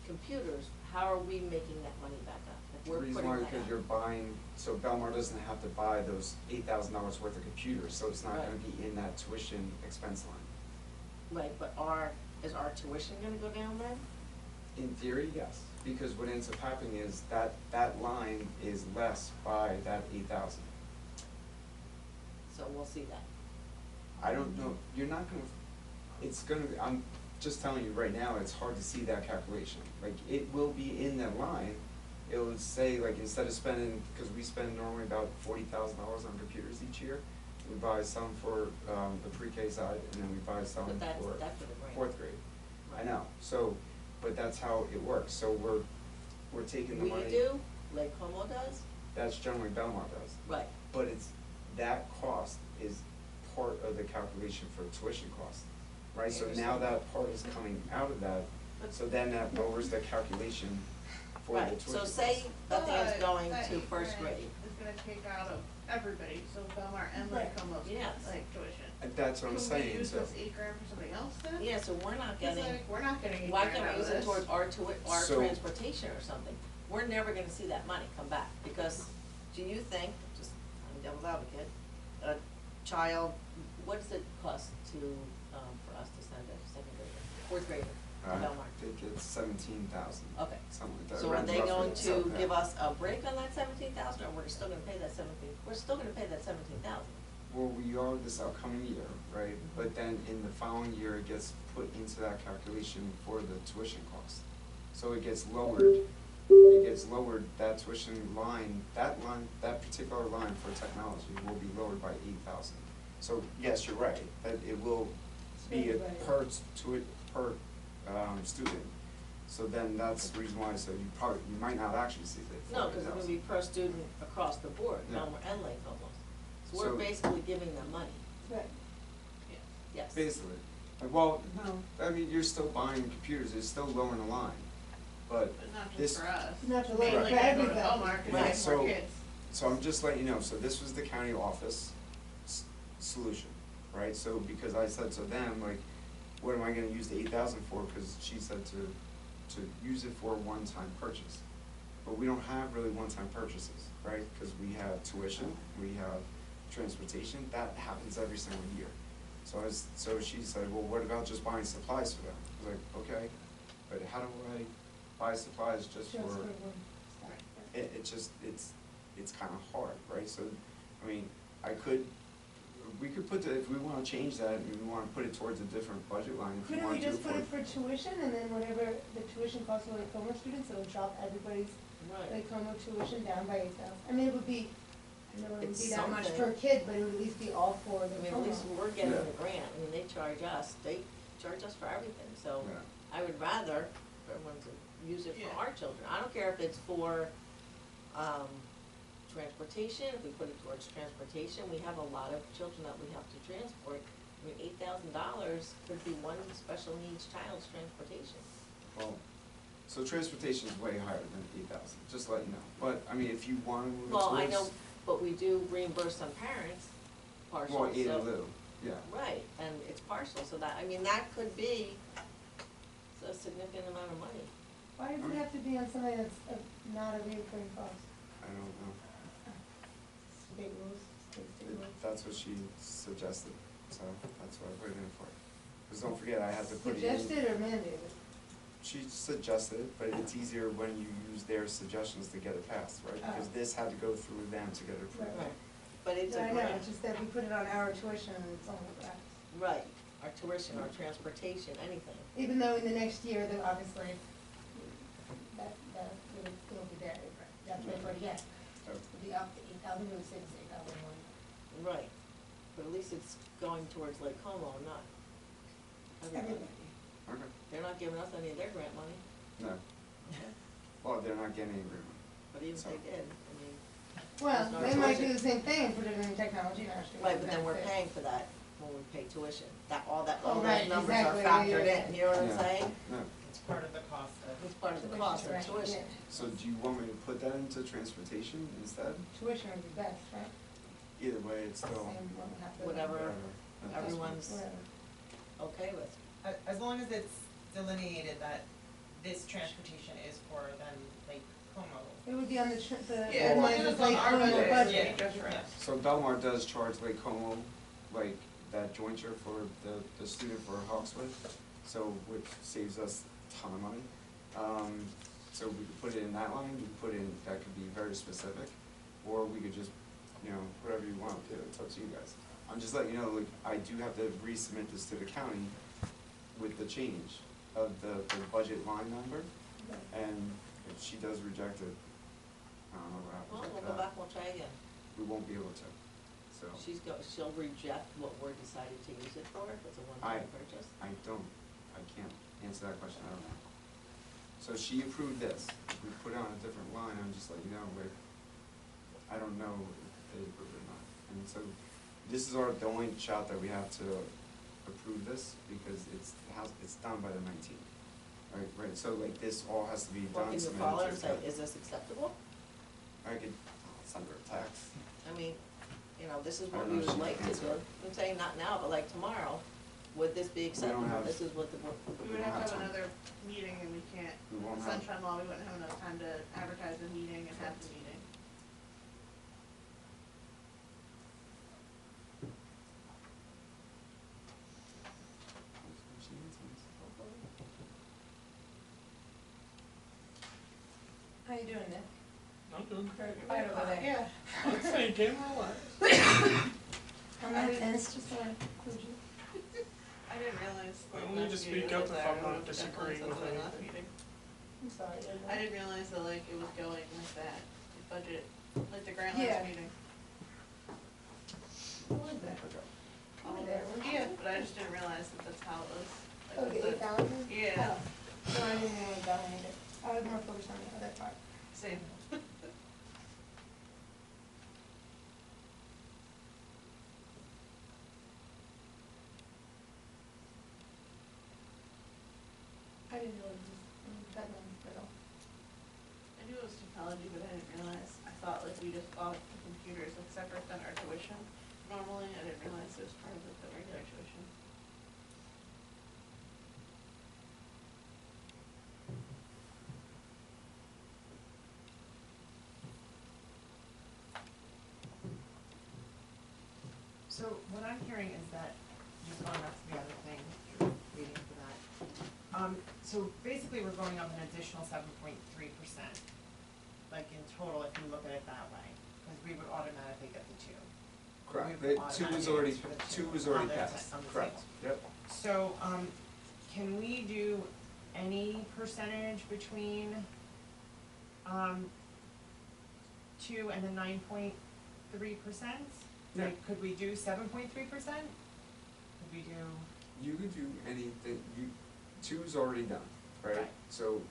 Speaker 1: computers, how are we making that money back up? If
Speaker 3: The
Speaker 1: we're
Speaker 3: reason
Speaker 1: putting
Speaker 3: why,
Speaker 1: that
Speaker 3: because
Speaker 1: out.
Speaker 3: you're buying, so Belmar doesn't have to buy those $8,000 worth of computers, so it's not gonna
Speaker 1: Right.
Speaker 3: be in that tuition expense line.
Speaker 1: Right, but is our tuition gonna go down then?
Speaker 3: In theory, yes, because what ends up happening is that line is less by that 8,000.
Speaker 1: So we'll see that.
Speaker 3: I don't know, you're not gonna, it's gonna, I'm just telling you right now, it's hard to see that calculation. Like, it will be in that line, it would say, like, instead of spending, because we spend normally about $40,000 on computers each year, we buy some for, the pre-K side, and then we buy some
Speaker 1: But that's
Speaker 3: for
Speaker 1: for the grant.
Speaker 3: fourth grade. I know, so, but that's how it works, so we're taking the money.
Speaker 1: We do, Lake Como does,
Speaker 3: That's generally Belmont does.
Speaker 1: right,
Speaker 3: But that cost is part of the calculation for tuition cost, right? So now that part is coming out of that, so then that lowers the calculation for the
Speaker 1: right,
Speaker 3: tuition
Speaker 1: so
Speaker 3: cost.
Speaker 1: say that Dan's
Speaker 6: But
Speaker 1: going
Speaker 6: that
Speaker 1: to
Speaker 6: 8
Speaker 1: first
Speaker 6: grand
Speaker 1: grade.
Speaker 6: is gonna take out of everybody, so Belmar and Lake
Speaker 5: Right.
Speaker 6: Como's,
Speaker 1: Yes.
Speaker 6: like, tuition.
Speaker 3: And that's what I'm
Speaker 6: Can
Speaker 3: saying,
Speaker 6: we use
Speaker 3: so,
Speaker 6: this 8 grand for something else then?
Speaker 1: Yeah, so we're not
Speaker 6: 'Cause,
Speaker 1: getting,
Speaker 6: like, we're not getting 8
Speaker 1: why
Speaker 6: grand
Speaker 1: can't
Speaker 6: out
Speaker 1: we
Speaker 6: of
Speaker 1: use it
Speaker 6: this.
Speaker 1: towards our
Speaker 3: So-
Speaker 1: transportation or something? We're never gonna see that money come back, because do you think, just, I'm devil's advocate, a child, what does it cost to, for us to send a second grader, fourth grader to
Speaker 3: I
Speaker 1: Belmar?
Speaker 3: think it's 17,000.
Speaker 1: Okay.
Speaker 3: Something like that.
Speaker 1: So are
Speaker 3: Runs
Speaker 1: they
Speaker 3: roughly
Speaker 1: going
Speaker 3: itself,
Speaker 1: to
Speaker 3: yeah.
Speaker 1: give us a break on that 17,000, or we're still gonna pay that 17, we're still gonna pay that 17,000?
Speaker 3: Well, we are this upcoming year, right? But then in the following year, it gets put into that calculation for the tuition cost. So it gets lowered, that tuition line, that particular line for technology will be lowered by 8,000. So yes, you're right, that it will be a per student. So then that's the reason why, so you might not actually see the
Speaker 1: No, because it's gonna be
Speaker 3: 40,000.
Speaker 1: per student across the board,
Speaker 3: Yeah.
Speaker 1: Belmar and Lake Como. So
Speaker 3: So-
Speaker 1: we're basically giving them money,
Speaker 5: Right.
Speaker 6: Yeah.
Speaker 1: yes.
Speaker 3: Basically. Well, no, I mean, you're still buying computers, it's still lowering the line, but
Speaker 6: But not
Speaker 3: this.
Speaker 6: just for us.
Speaker 5: Not to
Speaker 6: Mainly
Speaker 5: lower for
Speaker 6: gonna go to
Speaker 5: everybody.
Speaker 6: Belmar 'cause they
Speaker 1: Right.
Speaker 6: have more
Speaker 3: So-
Speaker 6: kids.
Speaker 3: So I'm just letting you know, so this was the county office solution, right? So because I said to them, like, what am I gonna use the 8,000 for? Cause she said to use it for a one-time purchase. But we don't have really one-time purchases, right? Cause we have tuition, we have transportation, that happens every single year. So she said, well, what about just buying supplies for them? I was like, okay, but how do I buy supplies just for?
Speaker 5: Just for one.
Speaker 3: It's kind of hard, right? So, I mean, we could put if we want to change that, and we want to put it towards a different budget line, if we
Speaker 5: Couldn't we
Speaker 3: want to do
Speaker 5: just put it for tuition, and then whatever the tuition costs for Lake Como students, it'll drop everybody's
Speaker 1: Right.
Speaker 5: Lake Como tuition down by 8,000? I mean, it would be, I know it wouldn't
Speaker 1: It's
Speaker 5: be that much per
Speaker 1: something.
Speaker 5: kid, but it would at least be all for
Speaker 1: I
Speaker 5: the
Speaker 1: mean,
Speaker 5: Como.
Speaker 1: at least we're getting
Speaker 3: Yeah.
Speaker 1: the grant, I mean, they charge us for everything, so
Speaker 3: Yeah.
Speaker 1: I would rather for everyone to use it for
Speaker 6: Yeah.
Speaker 1: our children. I don't care if it's for, transportation, if we put it towards transportation, we have a lot of children that we have to transport. I mean, $8,000 could be one special needs child's transportation.
Speaker 3: Well, so transportation is way higher than 8,000, just to let you know. But, I mean, if you want to move it towards.
Speaker 1: Well, I know, but we do reimburse some parents partially,
Speaker 3: Well, aid
Speaker 1: so-
Speaker 3: in lieu, yeah.
Speaker 1: Right, and it's partial, so that, I mean, that could be a significant amount of money.
Speaker 5: Why does it have to be on something that's not a recurring cost?
Speaker 3: I don't know.
Speaker 5: state rules, state rules.
Speaker 3: That's what she suggested, so that's what I put it in for. Cause don't forget, I had to put it in.
Speaker 5: Suggested or mandated?
Speaker 3: She suggested it, but it's easier when you use their suggestions to get it passed, right? Because
Speaker 5: Oh.
Speaker 3: this had to go through them to get it approved.
Speaker 1: Right, but it's
Speaker 5: Yeah,
Speaker 1: a
Speaker 5: I know,
Speaker 1: grant,
Speaker 5: it's just that we put it on our tuition and it's on the grass.
Speaker 1: right, our tuition, our transportation, anything.
Speaker 5: Even though in the next year, then obviously, it'll be there, that's what we're again.
Speaker 3: So,
Speaker 5: It'll be up to 8,000, it was 8,001.
Speaker 1: Right, but at least it's going towards Lake Como, not everybody.
Speaker 5: Everybody.
Speaker 3: okay,
Speaker 1: They're not giving us any of their grant money,
Speaker 3: no, well, they're not getting any agreement.
Speaker 1: but even if
Speaker 3: So-
Speaker 1: they did, I mean,
Speaker 5: Well,
Speaker 1: It's not
Speaker 5: they might
Speaker 1: tuition.
Speaker 5: do the same thing, put it in technology and actually.
Speaker 1: right, but then we're
Speaker 5: benefit.
Speaker 1: paying for that when we pay tuition, all
Speaker 5: Oh,
Speaker 1: those
Speaker 5: right,
Speaker 1: numbers are
Speaker 5: exactly,
Speaker 1: factored
Speaker 5: yeah,
Speaker 1: in, you know what I'm
Speaker 3: Yeah.
Speaker 1: saying?
Speaker 3: No,
Speaker 4: It's part of the cost of.
Speaker 1: It's part of the
Speaker 5: Tuition,
Speaker 1: cost of
Speaker 5: right,
Speaker 1: tuition.
Speaker 5: yeah.
Speaker 3: so do you want me to put that into transportation instead?
Speaker 5: Tuition would be best, right?
Speaker 3: Either way, it's still,
Speaker 5: Same, one would have to.
Speaker 1: Whatever.
Speaker 3: whatever.
Speaker 1: Everyone's
Speaker 5: Whatever.
Speaker 1: okay with.
Speaker 4: As long as it's delineated that this transportation is for then Lake Como.
Speaker 5: It would be on the,
Speaker 6: Yeah,
Speaker 5: the
Speaker 3: Well,
Speaker 5: line
Speaker 6: it's
Speaker 5: with
Speaker 6: on
Speaker 5: like
Speaker 6: our
Speaker 5: on the
Speaker 6: budget,
Speaker 5: budget.
Speaker 6: yeah, just for us.
Speaker 3: So Belmar does charge Lake Como, like, that jointure for the student for Hawkswood, so, which saves us a ton of money. So we could put it in that line, we could put in, that could be very specific, or we could just, you know, whatever you want to do, it's up to you guys. I'm just letting you know, like, I do have to resubmit this to the county with the change of the budget line number, and if she does reject it, I don't know what happens
Speaker 1: Well,
Speaker 3: with
Speaker 1: we'll
Speaker 3: that.
Speaker 1: go back, we'll try again.
Speaker 3: We won't be able to, so.
Speaker 1: She'll reject what we're decided to use it for, if it's a one-time purchase.
Speaker 3: I can't answer that question, I don't know. So she approved this, if we put it on a different line, I'm just letting you know, I don't know if they approved it or not. And so, this is the only shot that we have to approve this, because it's done by the 19th. Right, so like this all has to be
Speaker 1: Well,
Speaker 3: done.
Speaker 1: can you
Speaker 3: submitted
Speaker 1: call her
Speaker 3: to
Speaker 1: and
Speaker 3: the
Speaker 1: say,
Speaker 3: county.
Speaker 1: is this acceptable?
Speaker 3: I could send her a text.
Speaker 1: I mean, you know, this is
Speaker 3: I
Speaker 1: what
Speaker 3: don't
Speaker 1: we
Speaker 3: know if
Speaker 1: would
Speaker 3: she
Speaker 1: like
Speaker 3: can
Speaker 1: to do.
Speaker 3: answer.
Speaker 1: I'm saying not now, but like tomorrow, would this be acceptable?
Speaker 3: have-
Speaker 1: This is what the,
Speaker 6: We would have to have another meeting and we can't,
Speaker 3: We won't
Speaker 6: with
Speaker 3: have-
Speaker 6: sunshine law, we wouldn't have enough time to advertise the meeting and have the meeting.
Speaker 3: She answers.
Speaker 5: How you doing, Nick?
Speaker 2: I'm doing great.
Speaker 5: Right over there.
Speaker 6: Yeah.
Speaker 2: Let's say camera live.
Speaker 5: I'm not tense, just wanna include you.
Speaker 6: I didn't realize.
Speaker 2: I
Speaker 6: like,
Speaker 2: only
Speaker 6: last
Speaker 2: just
Speaker 6: meeting
Speaker 2: speak up
Speaker 6: was
Speaker 2: if
Speaker 6: that
Speaker 2: I'm
Speaker 6: we
Speaker 2: not
Speaker 6: moved
Speaker 2: disagreeing
Speaker 6: deadlines
Speaker 2: with
Speaker 6: until the last
Speaker 2: anything.
Speaker 6: meeting.
Speaker 5: I'm sorry.
Speaker 6: I didn't realize that like it was going like that, the budget, like the grant
Speaker 5: Yeah.
Speaker 6: last meeting.
Speaker 5: Who was that?
Speaker 3: Okay.
Speaker 5: You were there, weren't you?
Speaker 6: Yeah, but I just didn't realize that that's how it was. Like,
Speaker 5: Oh,
Speaker 6: with
Speaker 5: the 8,000?
Speaker 6: Yeah.
Speaker 5: Oh. No, I didn't know that one either. I was more focused on the other part.
Speaker 6: Same.
Speaker 5: I didn't know it was that one at all.
Speaker 6: I knew it was technology, but I didn't realize, I thought like we just bought the computers like separate than our tuition. Normally, I didn't realize it was part of like, the regular tuition.
Speaker 4: So what I'm hearing is that, just going back to the other thing, reading for that. So basically, we're going up an additional 7.3%, like in total, if you look at it that way, because we would automatically get the 2.
Speaker 3: Correct,
Speaker 4: We would
Speaker 3: two was
Speaker 4: automatically
Speaker 3: already,
Speaker 4: ask for the
Speaker 3: two was already
Speaker 4: on the
Speaker 3: passed,
Speaker 4: on the
Speaker 3: correct,
Speaker 4: table.
Speaker 3: yep.
Speaker 4: So, can we do any percentage between, 2 and the 9.3%?
Speaker 3: Yeah.
Speaker 4: Like, could we do 7.3%? Could we do,
Speaker 3: You could do anything, two's already done, right?
Speaker 4: Right.
Speaker 3: So,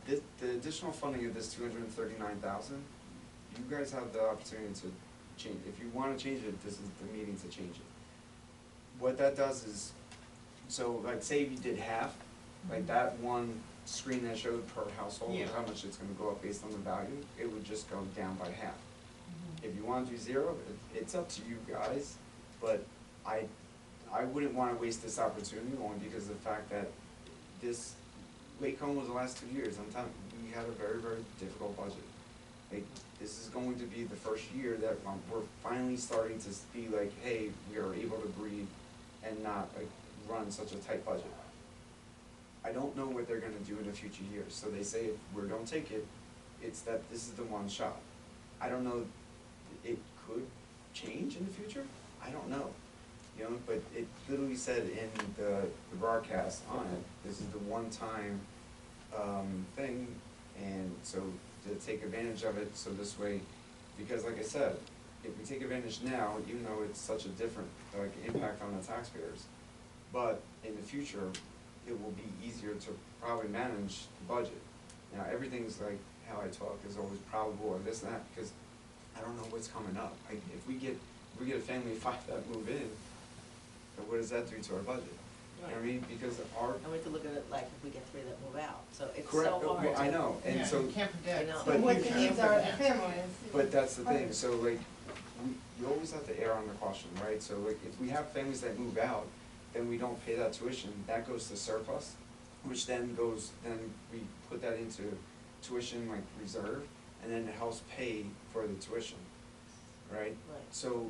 Speaker 3: the additional funding of this 239,000, you guys have the opportunity to change, if you wanna change it, this is the meeting to change it. What that does is, so like say you did half, like that one screen that showed per household,
Speaker 4: Yeah.
Speaker 3: how much it's gonna go up based on the value, it would just go down by half.
Speaker 4: Mm-hmm.
Speaker 3: If you wanna do 0, it's up to you guys, but I wouldn't wanna waste this opportunity only because of the fact that this, Lake Como was the last 2 years, I'm telling you, we had a very, very difficult budget. Like, this is going to be the first year that we're finally starting to be like, hey, we are able to breathe and not like run such a tight budget. I don't know what they're gonna do in the future years, so they say if we don't take it, it's that this is the one shot. I don't know, it could change in the future, I don't know, you know, but it literally said in the broadcast on it, this is the one-time, thing, and so to take advantage of it, so this way, because like I said, if we take advantage now, even though it's such a different, like, impact on the taxpayers, but in the future, it will be easier to probably manage the budget. Now, everything's like, how I talk is always probable or this and that, because I don't know what's coming up. Like, if we get a family of 5 that move in, then what does that do to our budget? You know what I mean? Because our.
Speaker 1: And we could look at it like if we get 3 that move out, so it's
Speaker 3: Correct,
Speaker 1: so hard
Speaker 3: well, I
Speaker 1: to-
Speaker 3: know, and
Speaker 4: Yeah,
Speaker 3: so,
Speaker 4: you can't predict.
Speaker 1: I know.
Speaker 3: But
Speaker 5: And what
Speaker 3: you
Speaker 5: the
Speaker 3: can't
Speaker 5: needs are of the
Speaker 1: predict.
Speaker 5: families.
Speaker 3: but that's the thing, so like, we always have to err on the caution, right? So like, if we have families that move out, then we don't pay that tuition, that goes to surplus, which then we put that into tuition like reserve, and then it helps pay for the tuition, right?
Speaker 1: Right.
Speaker 3: So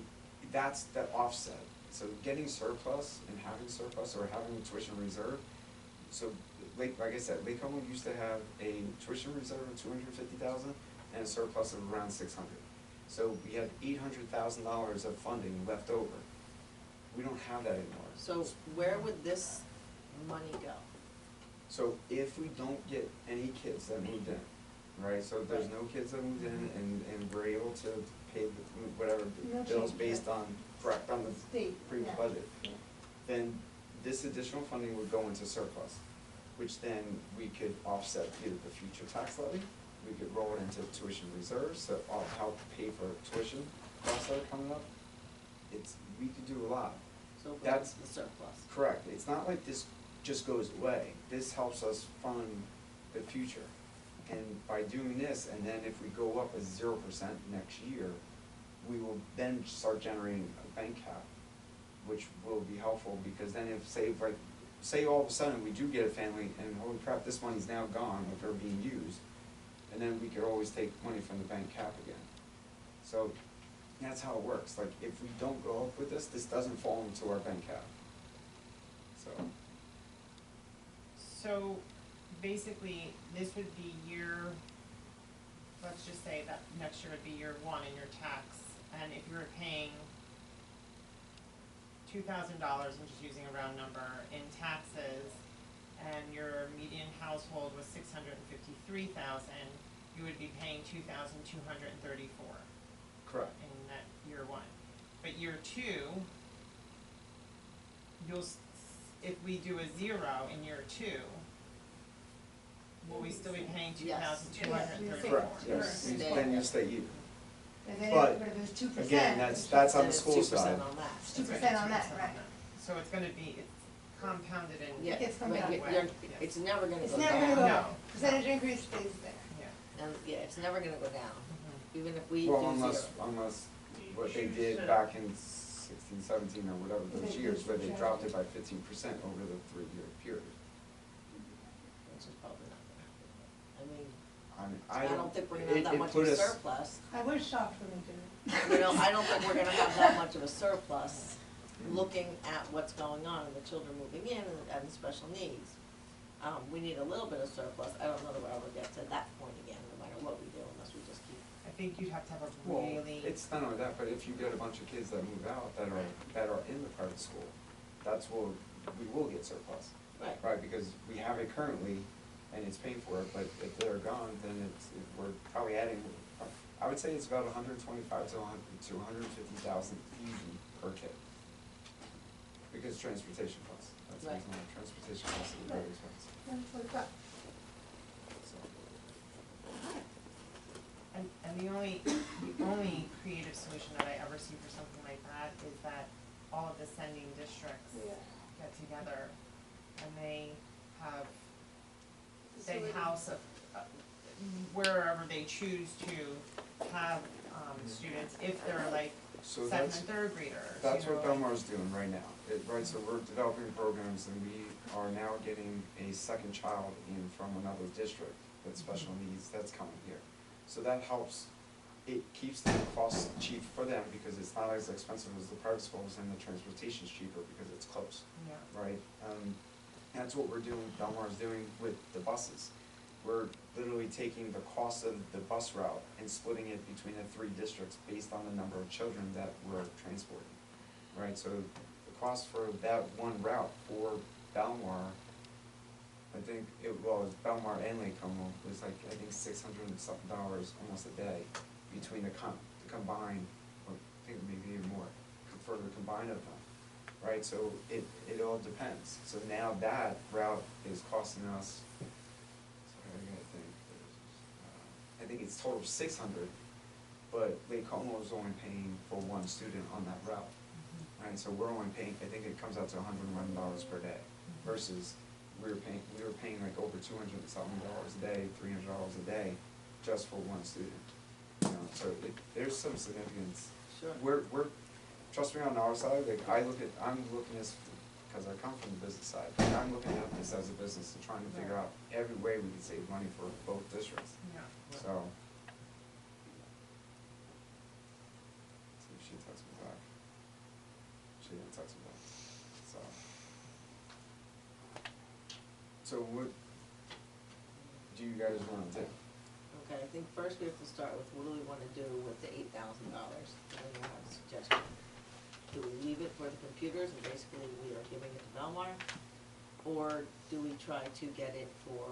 Speaker 3: that's the offset, so getting surplus and having surplus or having tuition reserve, so like I said, Lake Como used to have a tuition reserve of $250,000 and a surplus of around $600,000. So we had $800,000 of funding left over. We don't have that anymore.
Speaker 1: So where would this money go?
Speaker 3: So if we don't get any kids that moved in, right, so if there's no kids that moved in and we're able to pay whatever
Speaker 5: No
Speaker 3: bills
Speaker 5: change,
Speaker 3: based
Speaker 5: yeah.
Speaker 3: on, correct, on the
Speaker 5: State,
Speaker 3: previous
Speaker 5: yeah.
Speaker 3: budget, then this additional funding would go into surplus, which then we could offset either the future tax levy, we could roll it into tuition reserves to help pay for tuition costs that are coming up. We could do a lot.
Speaker 1: So where's
Speaker 3: That's
Speaker 1: the surplus?
Speaker 3: correct. It's not like this just goes away. This helps us fund the future. And by doing this, and then if we go up as 0% next year, we will then start generating a bank cap, which will be helpful, because then if, say all of a sudden we do get a family and holy crap, this money's now gone, if they're being used, and then we could always take money from the bank cap again. So that's how it works. Like, if we don't go up with this doesn't fall into our bank cap.
Speaker 4: So basically, this would be let's just say that next year would be year 1 in your tax, and if you were paying $2,000, I'm just using a round number, in taxes, and your median household was $653,000, you would be paying $2,234
Speaker 3: Correct.
Speaker 4: in that year 1. But year 2, if we do a 0 in year 2, will we still be paying
Speaker 1: Yes.
Speaker 4: $2,234?
Speaker 3: Correct, yes. Then you stay even.
Speaker 5: And then,
Speaker 3: But,
Speaker 5: but if it's 2%.
Speaker 3: Again, that's on
Speaker 1: Then
Speaker 3: the
Speaker 1: it's
Speaker 3: school
Speaker 1: 2%
Speaker 3: side.
Speaker 1: on that.
Speaker 5: It's 2% on that, right.
Speaker 4: So it's gonna be, it's compounded in.
Speaker 1: Yeah,
Speaker 5: gets
Speaker 1: but
Speaker 5: compounded.
Speaker 1: it's never gonna
Speaker 5: It's
Speaker 1: go
Speaker 5: never gonna
Speaker 1: down.
Speaker 5: go
Speaker 4: No.
Speaker 5: up. Percentage increase stays there.
Speaker 4: Yeah.
Speaker 1: And, yeah, it's never gonna go down,
Speaker 4: Mhm.
Speaker 1: even if we do
Speaker 3: Well,
Speaker 1: 0.
Speaker 3: unless what they did back in 16, 17 or whatever those years, where they dropped it by 15% over the 3-year period.
Speaker 1: Which is probably not gonna happen. I mean,
Speaker 3: I
Speaker 1: don't think we're gonna have that much of
Speaker 3: put
Speaker 1: a
Speaker 3: us-
Speaker 1: surplus.
Speaker 5: I was shocked when they did it.
Speaker 1: You know, I don't think we're gonna have that much of a surplus, looking at what's going on and the children moving in and special needs. We need a little bit of surplus. I don't know that we'll ever get to that point again, no matter what we do, unless we just keep.
Speaker 4: I think you'd have to have a
Speaker 3: Well,
Speaker 4: really.
Speaker 3: it's not only that, but if you get a bunch of kids that move out that are in the private school, that's where we will get surplus.
Speaker 1: Right.
Speaker 3: Right, because we have it currently and it's paying for it, but if they're gone, then we're probably adding, I would say it's about 125 to 150,000 easy per kid. Because transportation costs, that's the
Speaker 1: Right.
Speaker 3: reason why transportation costs are very expensive,
Speaker 5: That's what I thought.
Speaker 3: so.
Speaker 4: And the only creative solution that I ever see for something like that is that all of the sending districts
Speaker 5: Yeah.
Speaker 4: get together and they
Speaker 5: Facility.
Speaker 4: house wherever they choose to have, students, if they're like
Speaker 3: So
Speaker 4: second
Speaker 3: that's,
Speaker 4: and third graders,
Speaker 3: that's
Speaker 4: you know,
Speaker 3: what
Speaker 4: like-
Speaker 3: Belmar's doing right now, right, so we're developing programs and we are now getting a second child in from another district with special needs that's coming here. So that helps, it keeps the cost cheap for them because it's not as expensive as the private schools and the transportation's cheaper because it's close,
Speaker 4: Yeah.
Speaker 3: right? That's what we're doing, Belmar's doing with the buses. We're literally taking the cost of the bus route and splitting it between the 3 districts based on the number of children that we're transporting, right? So the cost for that one route for Belmar, I think it was Belmar and Lake Como, was like, I think $600 and something almost a day between the combined, or I think maybe even more, for the combined of them, right? So it all depends. So now that route is costing us, sorry, I gotta think, I think it's total of 600, but Lake Como is only paying for one student on that route, right? So we're only paying, I think it comes out to $101 per day, versus we were paying like over $200 and something a day, $300 a day, just for one student. You know, so there's some significance.
Speaker 1: Sure.
Speaker 3: We're, trust me, on our side, like, I'm looking at this, because I come from the business side, I'm looking at this as a business and trying to figure out every way we can save money for both districts,
Speaker 4: Yeah.
Speaker 3: so. See if she texts me back. She didn't text me back, so. So what do you guys wanna do?
Speaker 1: Okay, I think first we have to start with what do we wanna do with the $8,000, and then you have a suggestion. Do we leave it for the computers and basically we are giving it to Belmar? Or do we try to get it for,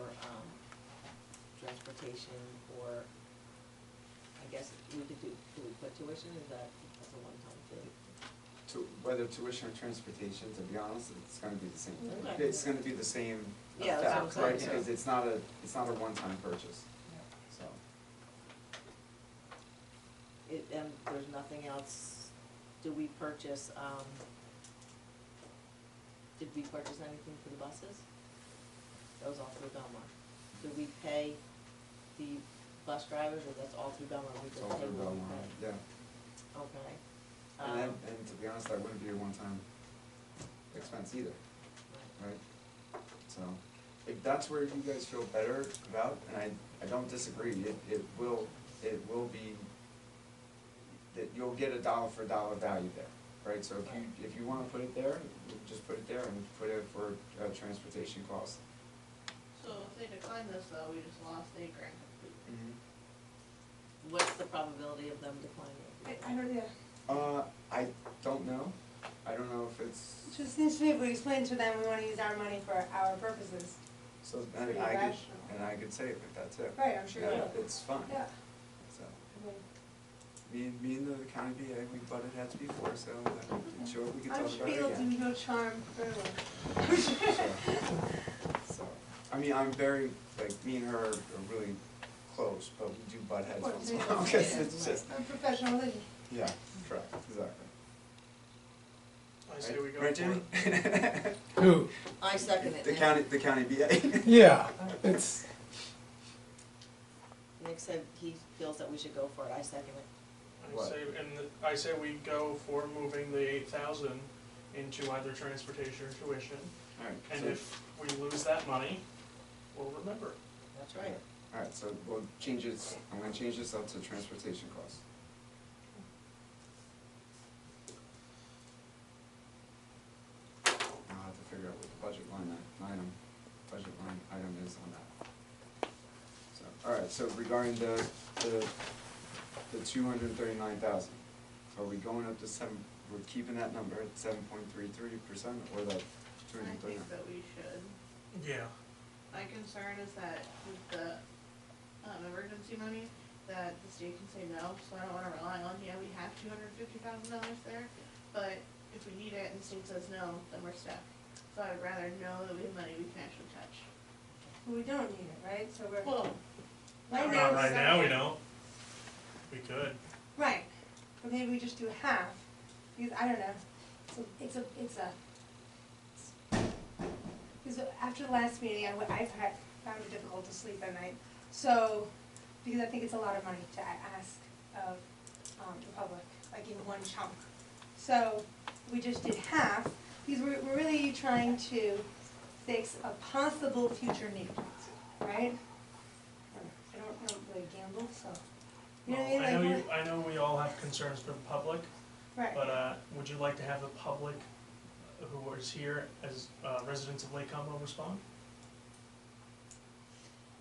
Speaker 1: transportation, or, I guess we could do we put tuition, is that, that's a one-time fee?
Speaker 3: Whether tuition or transportation, to be honest, it's gonna be the same thing.
Speaker 1: Okay.
Speaker 3: It's gonna be the same
Speaker 1: Yeah, that's what I'm
Speaker 3: effect,
Speaker 1: saying,
Speaker 3: right?
Speaker 1: so-
Speaker 3: Because it's not a one-time purchase, so.
Speaker 1: And there's nothing else, do we purchase, did we purchase anything for the buses? That was all through Belmar. Did we pay the bus drivers, or that's all through Belmar, we
Speaker 3: It's
Speaker 1: just
Speaker 3: all
Speaker 1: pay
Speaker 3: through
Speaker 1: what we
Speaker 3: Belmar,
Speaker 1: pay?
Speaker 3: yeah.
Speaker 1: Okay.
Speaker 3: And to be honest, that wouldn't be a one-time expense either, right? So, if that's where you guys feel better about, and I don't disagree, it will be, that you'll get a dollar for dollar value there, right? So if you wanna put it there, you just put it there and put it for transportation costs.
Speaker 6: So if they decline this though, we just lost $8,000 completely.
Speaker 1: What's the probability of them declining?
Speaker 5: I don't, yeah,
Speaker 3: I don't know. I don't know if it's,
Speaker 5: it just seems to me if we explain to them we wanna use our money for our purposes.
Speaker 3: so,
Speaker 5: It's
Speaker 3: and
Speaker 5: pretty
Speaker 3: I
Speaker 5: rational.
Speaker 3: could say it like that too.
Speaker 5: Right, I'm sure you
Speaker 3: Yeah,
Speaker 5: will.
Speaker 3: it's fun.
Speaker 5: Yeah,
Speaker 3: So,
Speaker 5: I mean,
Speaker 3: me and the county BA, we butted heads before, so I'm sure we can
Speaker 5: I'm
Speaker 3: talk
Speaker 5: sure
Speaker 3: about it
Speaker 5: you'll
Speaker 3: again.
Speaker 5: do your charm very well.
Speaker 3: So, I mean, I'm very, like, me and her are really close, but we do butt heads
Speaker 5: Of
Speaker 3: once
Speaker 5: course,
Speaker 3: in a
Speaker 5: yeah.
Speaker 3: while, because it's just,
Speaker 5: I'm professional, religion.
Speaker 3: yeah, correct, exactly.
Speaker 2: I say we go
Speaker 3: Right,
Speaker 2: for
Speaker 3: Jimmy?
Speaker 2: it.
Speaker 7: Who?
Speaker 1: I second it.
Speaker 3: The
Speaker 1: Nick.
Speaker 3: county BA.
Speaker 7: Yeah, it's,
Speaker 1: Nick said he feels that we should go for it, I second it.
Speaker 3: What?
Speaker 2: I say we go for moving the 8,000 into either transportation or tuition,
Speaker 3: Alright,
Speaker 2: and
Speaker 3: so,
Speaker 2: if we lose that money, we'll remember.
Speaker 1: That's right.
Speaker 3: alright, so we'll change it, I'm gonna change this up to transportation costs. I'll have to figure out what the budget line item is on that. So, alright, so regarding the 239,000, are we going up to we're keeping that number at 7.33%, or the two
Speaker 6: I
Speaker 3: hundred and
Speaker 6: think
Speaker 3: 39?
Speaker 6: that we should.
Speaker 2: Yeah.
Speaker 6: My concern is that with the emergency money, that the state can say no, so I don't wanna rely on, yeah, we have $250,000 there, but if we need it and the state says no, then we're stuck. So I'd rather know that we have money we can actually touch.
Speaker 5: But we don't need it, right? So we're,
Speaker 6: Well,
Speaker 5: right
Speaker 6: not
Speaker 5: now.
Speaker 2: Not right now, we
Speaker 6: second.
Speaker 2: don't. We could.
Speaker 5: Right, but maybe we just do half, because I don't know, because after the last meeting, I've found it difficult to sleep at night, so, because I think it's a lot of money to ask of, the public, like in one chunk. So, we just did half, because we're really trying to fix a possible future need, right? I don't really gamble humble, so. You know what I mean?
Speaker 2: I know
Speaker 5: Like,
Speaker 2: I know we all have concerns for the public,
Speaker 5: right.
Speaker 2: but, would you like to have the public who is here as, residents of Lake Como respond?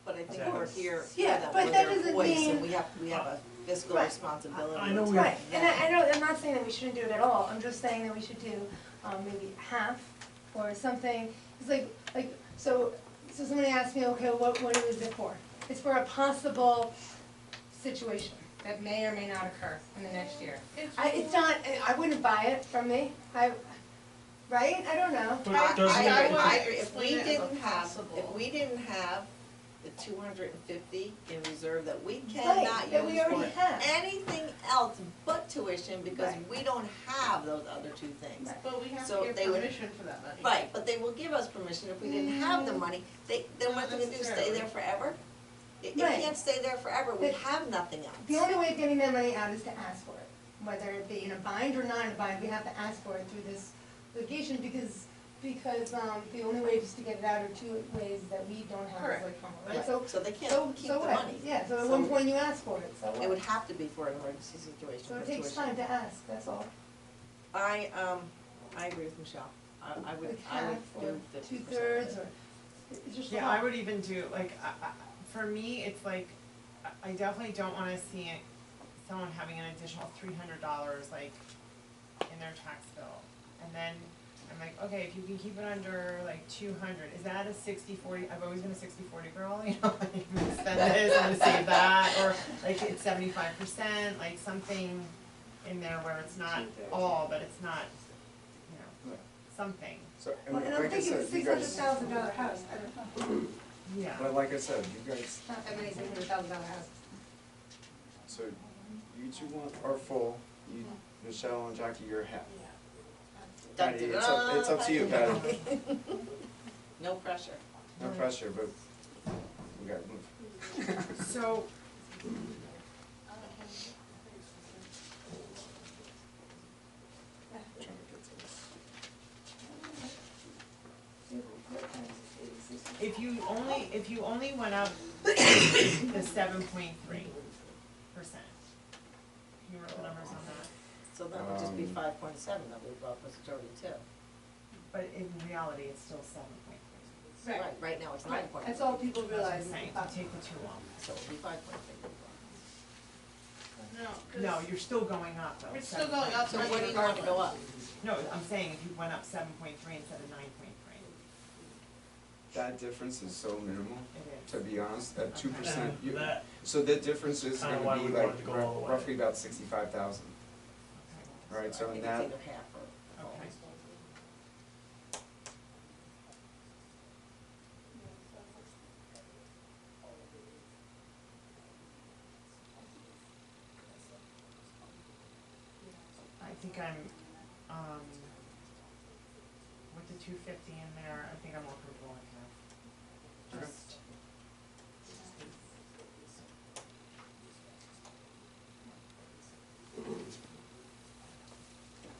Speaker 1: But I think
Speaker 2: Yeah.
Speaker 1: we're here for
Speaker 5: Yeah,
Speaker 1: them
Speaker 5: but
Speaker 1: with
Speaker 5: that
Speaker 1: their
Speaker 5: doesn't
Speaker 1: voice,
Speaker 5: mean-
Speaker 1: and we have a fiscal
Speaker 5: Right.
Speaker 1: responsibility.
Speaker 2: I know we-
Speaker 5: Right, and I know, I'm not saying that we shouldn't do it at all, I'm just saying that we should do, maybe half or something. It's like, so somebody asked me, okay, what is it for? It's for a possible situation that may or may not occur in the next year. It's not, I wouldn't buy it from me, right? I don't know.
Speaker 2: But
Speaker 1: I
Speaker 2: doesn't
Speaker 1: agree,
Speaker 2: it-
Speaker 1: I agree, if we
Speaker 6: Explain it as a
Speaker 1: didn't have,
Speaker 6: possible.
Speaker 1: if we didn't have the 250 in reserve that we
Speaker 5: Right,
Speaker 1: cannot
Speaker 5: that we
Speaker 1: use
Speaker 5: already
Speaker 1: for
Speaker 5: have.
Speaker 1: anything else but tuition, because
Speaker 5: Right.
Speaker 1: we don't have those other two things.
Speaker 5: Right.
Speaker 6: But we have
Speaker 1: So
Speaker 6: to give
Speaker 1: they would-
Speaker 6: permission for that money.
Speaker 1: Right, but they will give us permission if we didn't have the money, then what are they gonna do, stay
Speaker 6: necessarily.
Speaker 1: there forever? It
Speaker 5: Right.
Speaker 1: can't stay there forever, we
Speaker 5: But-
Speaker 1: have nothing else.
Speaker 5: The only way of getting that money out is to ask for it, whether it be in a bind or not in a bind, we have to ask for it through this litigation, because, the only ways to get it out are two ways that we don't have as
Speaker 6: Correct.
Speaker 5: Lake Como, right?
Speaker 1: Right,
Speaker 5: So,
Speaker 1: so they
Speaker 5: so,
Speaker 1: can't keep the
Speaker 5: so what?
Speaker 1: money.
Speaker 5: Yeah, so at
Speaker 1: So-
Speaker 5: one point you ask for it, so
Speaker 1: It would
Speaker 5: what?
Speaker 1: have to be for an emergency situation,
Speaker 5: So
Speaker 1: for
Speaker 5: it takes
Speaker 1: tuition.
Speaker 5: time to ask, that's all.
Speaker 1: I agree with Michelle, I would
Speaker 5: Like
Speaker 1: I
Speaker 5: half
Speaker 1: would
Speaker 5: or
Speaker 1: do 50%.
Speaker 5: 2/3 or, it's just a
Speaker 4: Yeah,
Speaker 5: lot.
Speaker 4: I would even do, like, for me, it's like, I definitely don't wanna see it, someone having an additional $300, like, in their tax bill. And then, I'm like, okay, if you can keep it under, like, 200, is that a 60-40? I've always been a 60-40 girl, you know, like, I'm gonna spend this, I'm gonna save that, or, like, it's 75%, like, something in there where it's not all, but it's not, you know, something,
Speaker 3: So, and
Speaker 5: Well, and
Speaker 3: like
Speaker 5: I'm
Speaker 3: I
Speaker 5: thinking
Speaker 3: said,
Speaker 5: a
Speaker 3: you guys,
Speaker 5: $600,000 house, I don't know,
Speaker 4: yeah.
Speaker 3: but like I said, you guys,
Speaker 5: it's not that many $600,000 houses.
Speaker 3: so you two are full, you, Michelle and Jackie, you're half.
Speaker 1: Dun,
Speaker 3: Patty,
Speaker 1: dun,
Speaker 3: it's up to you,
Speaker 1: dun.
Speaker 3: Patty.
Speaker 1: No pressure.
Speaker 3: No pressure, but we gotta move.
Speaker 4: So,
Speaker 3: Trying to get to this.
Speaker 4: if you only went up the 7.3%, can you write the numbers on that?
Speaker 1: So that would just be 5.7
Speaker 3: Um,
Speaker 1: that we brought was 32.
Speaker 4: But in reality, it's still 7.3.
Speaker 1: Right now it's 9.3.
Speaker 5: Right, that's all people
Speaker 4: That's what I'm
Speaker 5: realize.
Speaker 4: saying, to take the 2 off.
Speaker 1: So it'd be 5.3.
Speaker 6: No, 'cause
Speaker 4: No, you're still going up though.
Speaker 6: We're still going up.
Speaker 1: So what do you want to go up?
Speaker 4: No, I'm saying if you went up 7.3 instead of 9.3,
Speaker 3: That difference is so minimal,
Speaker 4: it is.
Speaker 3: to be honest, at 2%.
Speaker 2: And that,
Speaker 3: So the difference is
Speaker 2: Kinda
Speaker 3: gonna
Speaker 2: why
Speaker 3: be
Speaker 2: we
Speaker 3: like
Speaker 2: wanted to go all the way.
Speaker 3: roughly about 65,000.
Speaker 4: Okay.
Speaker 3: Right, so
Speaker 1: I
Speaker 3: in
Speaker 1: think
Speaker 3: that,
Speaker 1: it's either half or.
Speaker 4: Okay. I think I'm, with the 250 in there, I think I'm more comfortable with half.
Speaker 3: Okay.
Speaker 4: Just,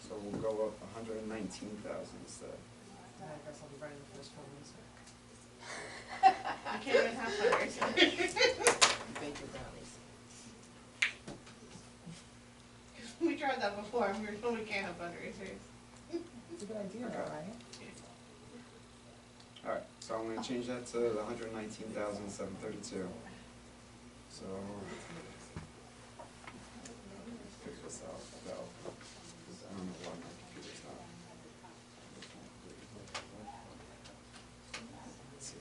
Speaker 3: so we'll go up 119,000 instead.
Speaker 4: I guess I'll be running the first 4 months.
Speaker 6: I can't even have fundraisers.
Speaker 1: Bake your brownies.
Speaker 6: We tried that before, and we were told we can't have fundraisers.
Speaker 4: It's a good idea though,
Speaker 3: Okay.
Speaker 4: right?
Speaker 3: Alright, so I'm gonna change that to the 119,732. So. Figure this out, though, 'cause I don't know why my computer's not. Let's see.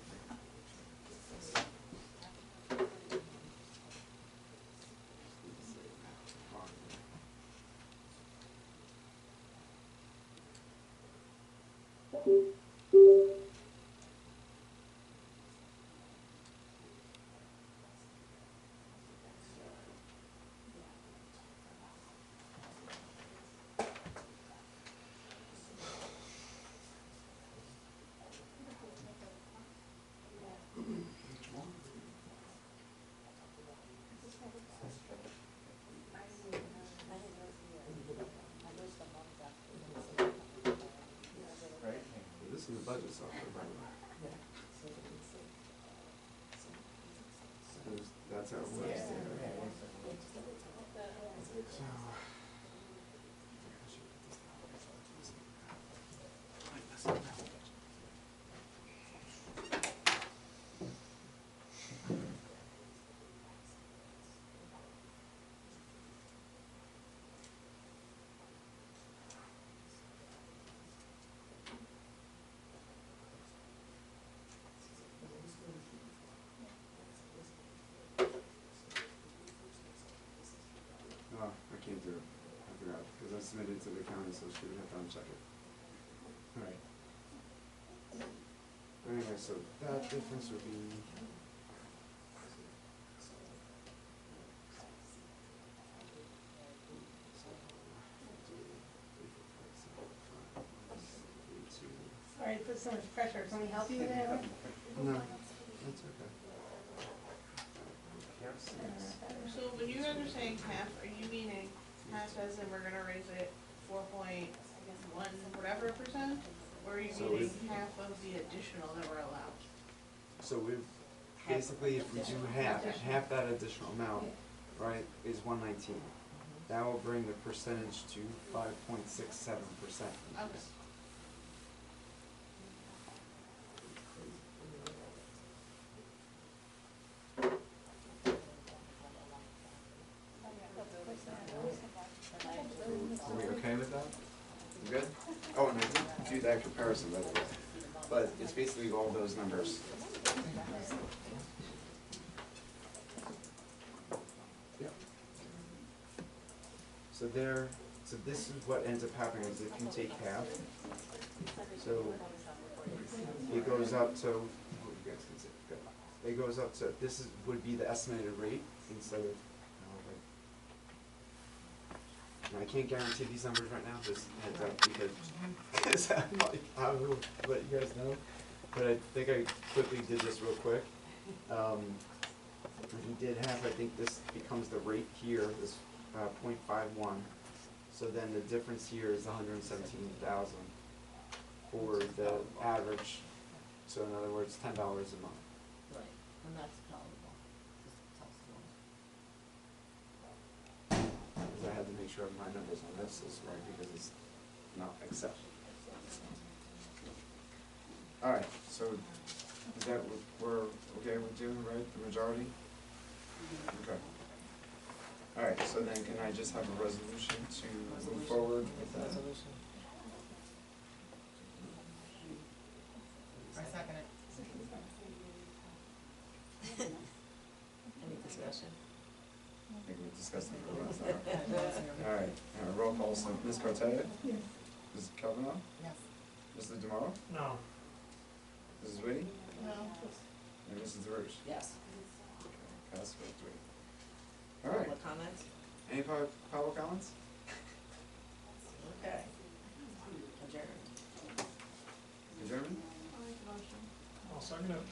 Speaker 3: Right? This is the budget software, by the way. That's how it works. So. Oh, I can't do it. I forgot, because I submitted it to the county, so she would have to uncheck it. Alright. Anyway, so that difference would be.
Speaker 5: Sorry to put so much pressure, can we help you with that?
Speaker 3: No, that's okay.
Speaker 6: So when you guys are saying half, are you meaning half as in we're gonna raise it 4.1 whatever percent? Or are you
Speaker 3: So
Speaker 6: meaning
Speaker 3: if-
Speaker 6: half of the additional that we're allowed?
Speaker 3: So we, basically, if we do half that additional amount, right, is 119. That will bring the percentage to 5.67%.
Speaker 6: Okay.
Speaker 3: Are we okay with that? You good? Oh, and I did do that comparison, by the way. But it's basically all those numbers. Yep. So this is what ends up happening is if you take half, so it goes up to, hope you guys can see, good. It goes up to, would be the estimated rate instead of, and I can't guarantee these numbers right now, just heads up, because I will let you guys know. But I think I quickly did this real quick. If we did half, I think this becomes the rate here, this 0.51. So then the difference here is 117,000 for the average. So in other words, $10 a month.
Speaker 1: Right, and that's palatable, just tells them.
Speaker 3: Because I had to make sure my numbers on this is right because it's not accepted. All right, so is that what we're okay with doing, right? The majority? Okay. All right, so then can I just have a resolution to move forward with that?
Speaker 1: Resolution.
Speaker 4: I second it.
Speaker 1: Any discussion?
Speaker 3: I think we discussed it for last time. All right, roll call, so Ms. Cartaya? Mrs. Kavanaugh?
Speaker 4: Yes.
Speaker 3: Mr. DeMarro?
Speaker 2: No.
Speaker 3: Mrs. Whitty?
Speaker 6: No.
Speaker 3: And Mrs. DeRuge?
Speaker 1: Yes.
Speaker 3: Pass with 3. All right,
Speaker 1: Public comments?
Speaker 3: any public comments?
Speaker 1: Okay. Adjourned.
Speaker 3: Adjournment?
Speaker 6: I'll make a motion.
Speaker 2: I'll second it.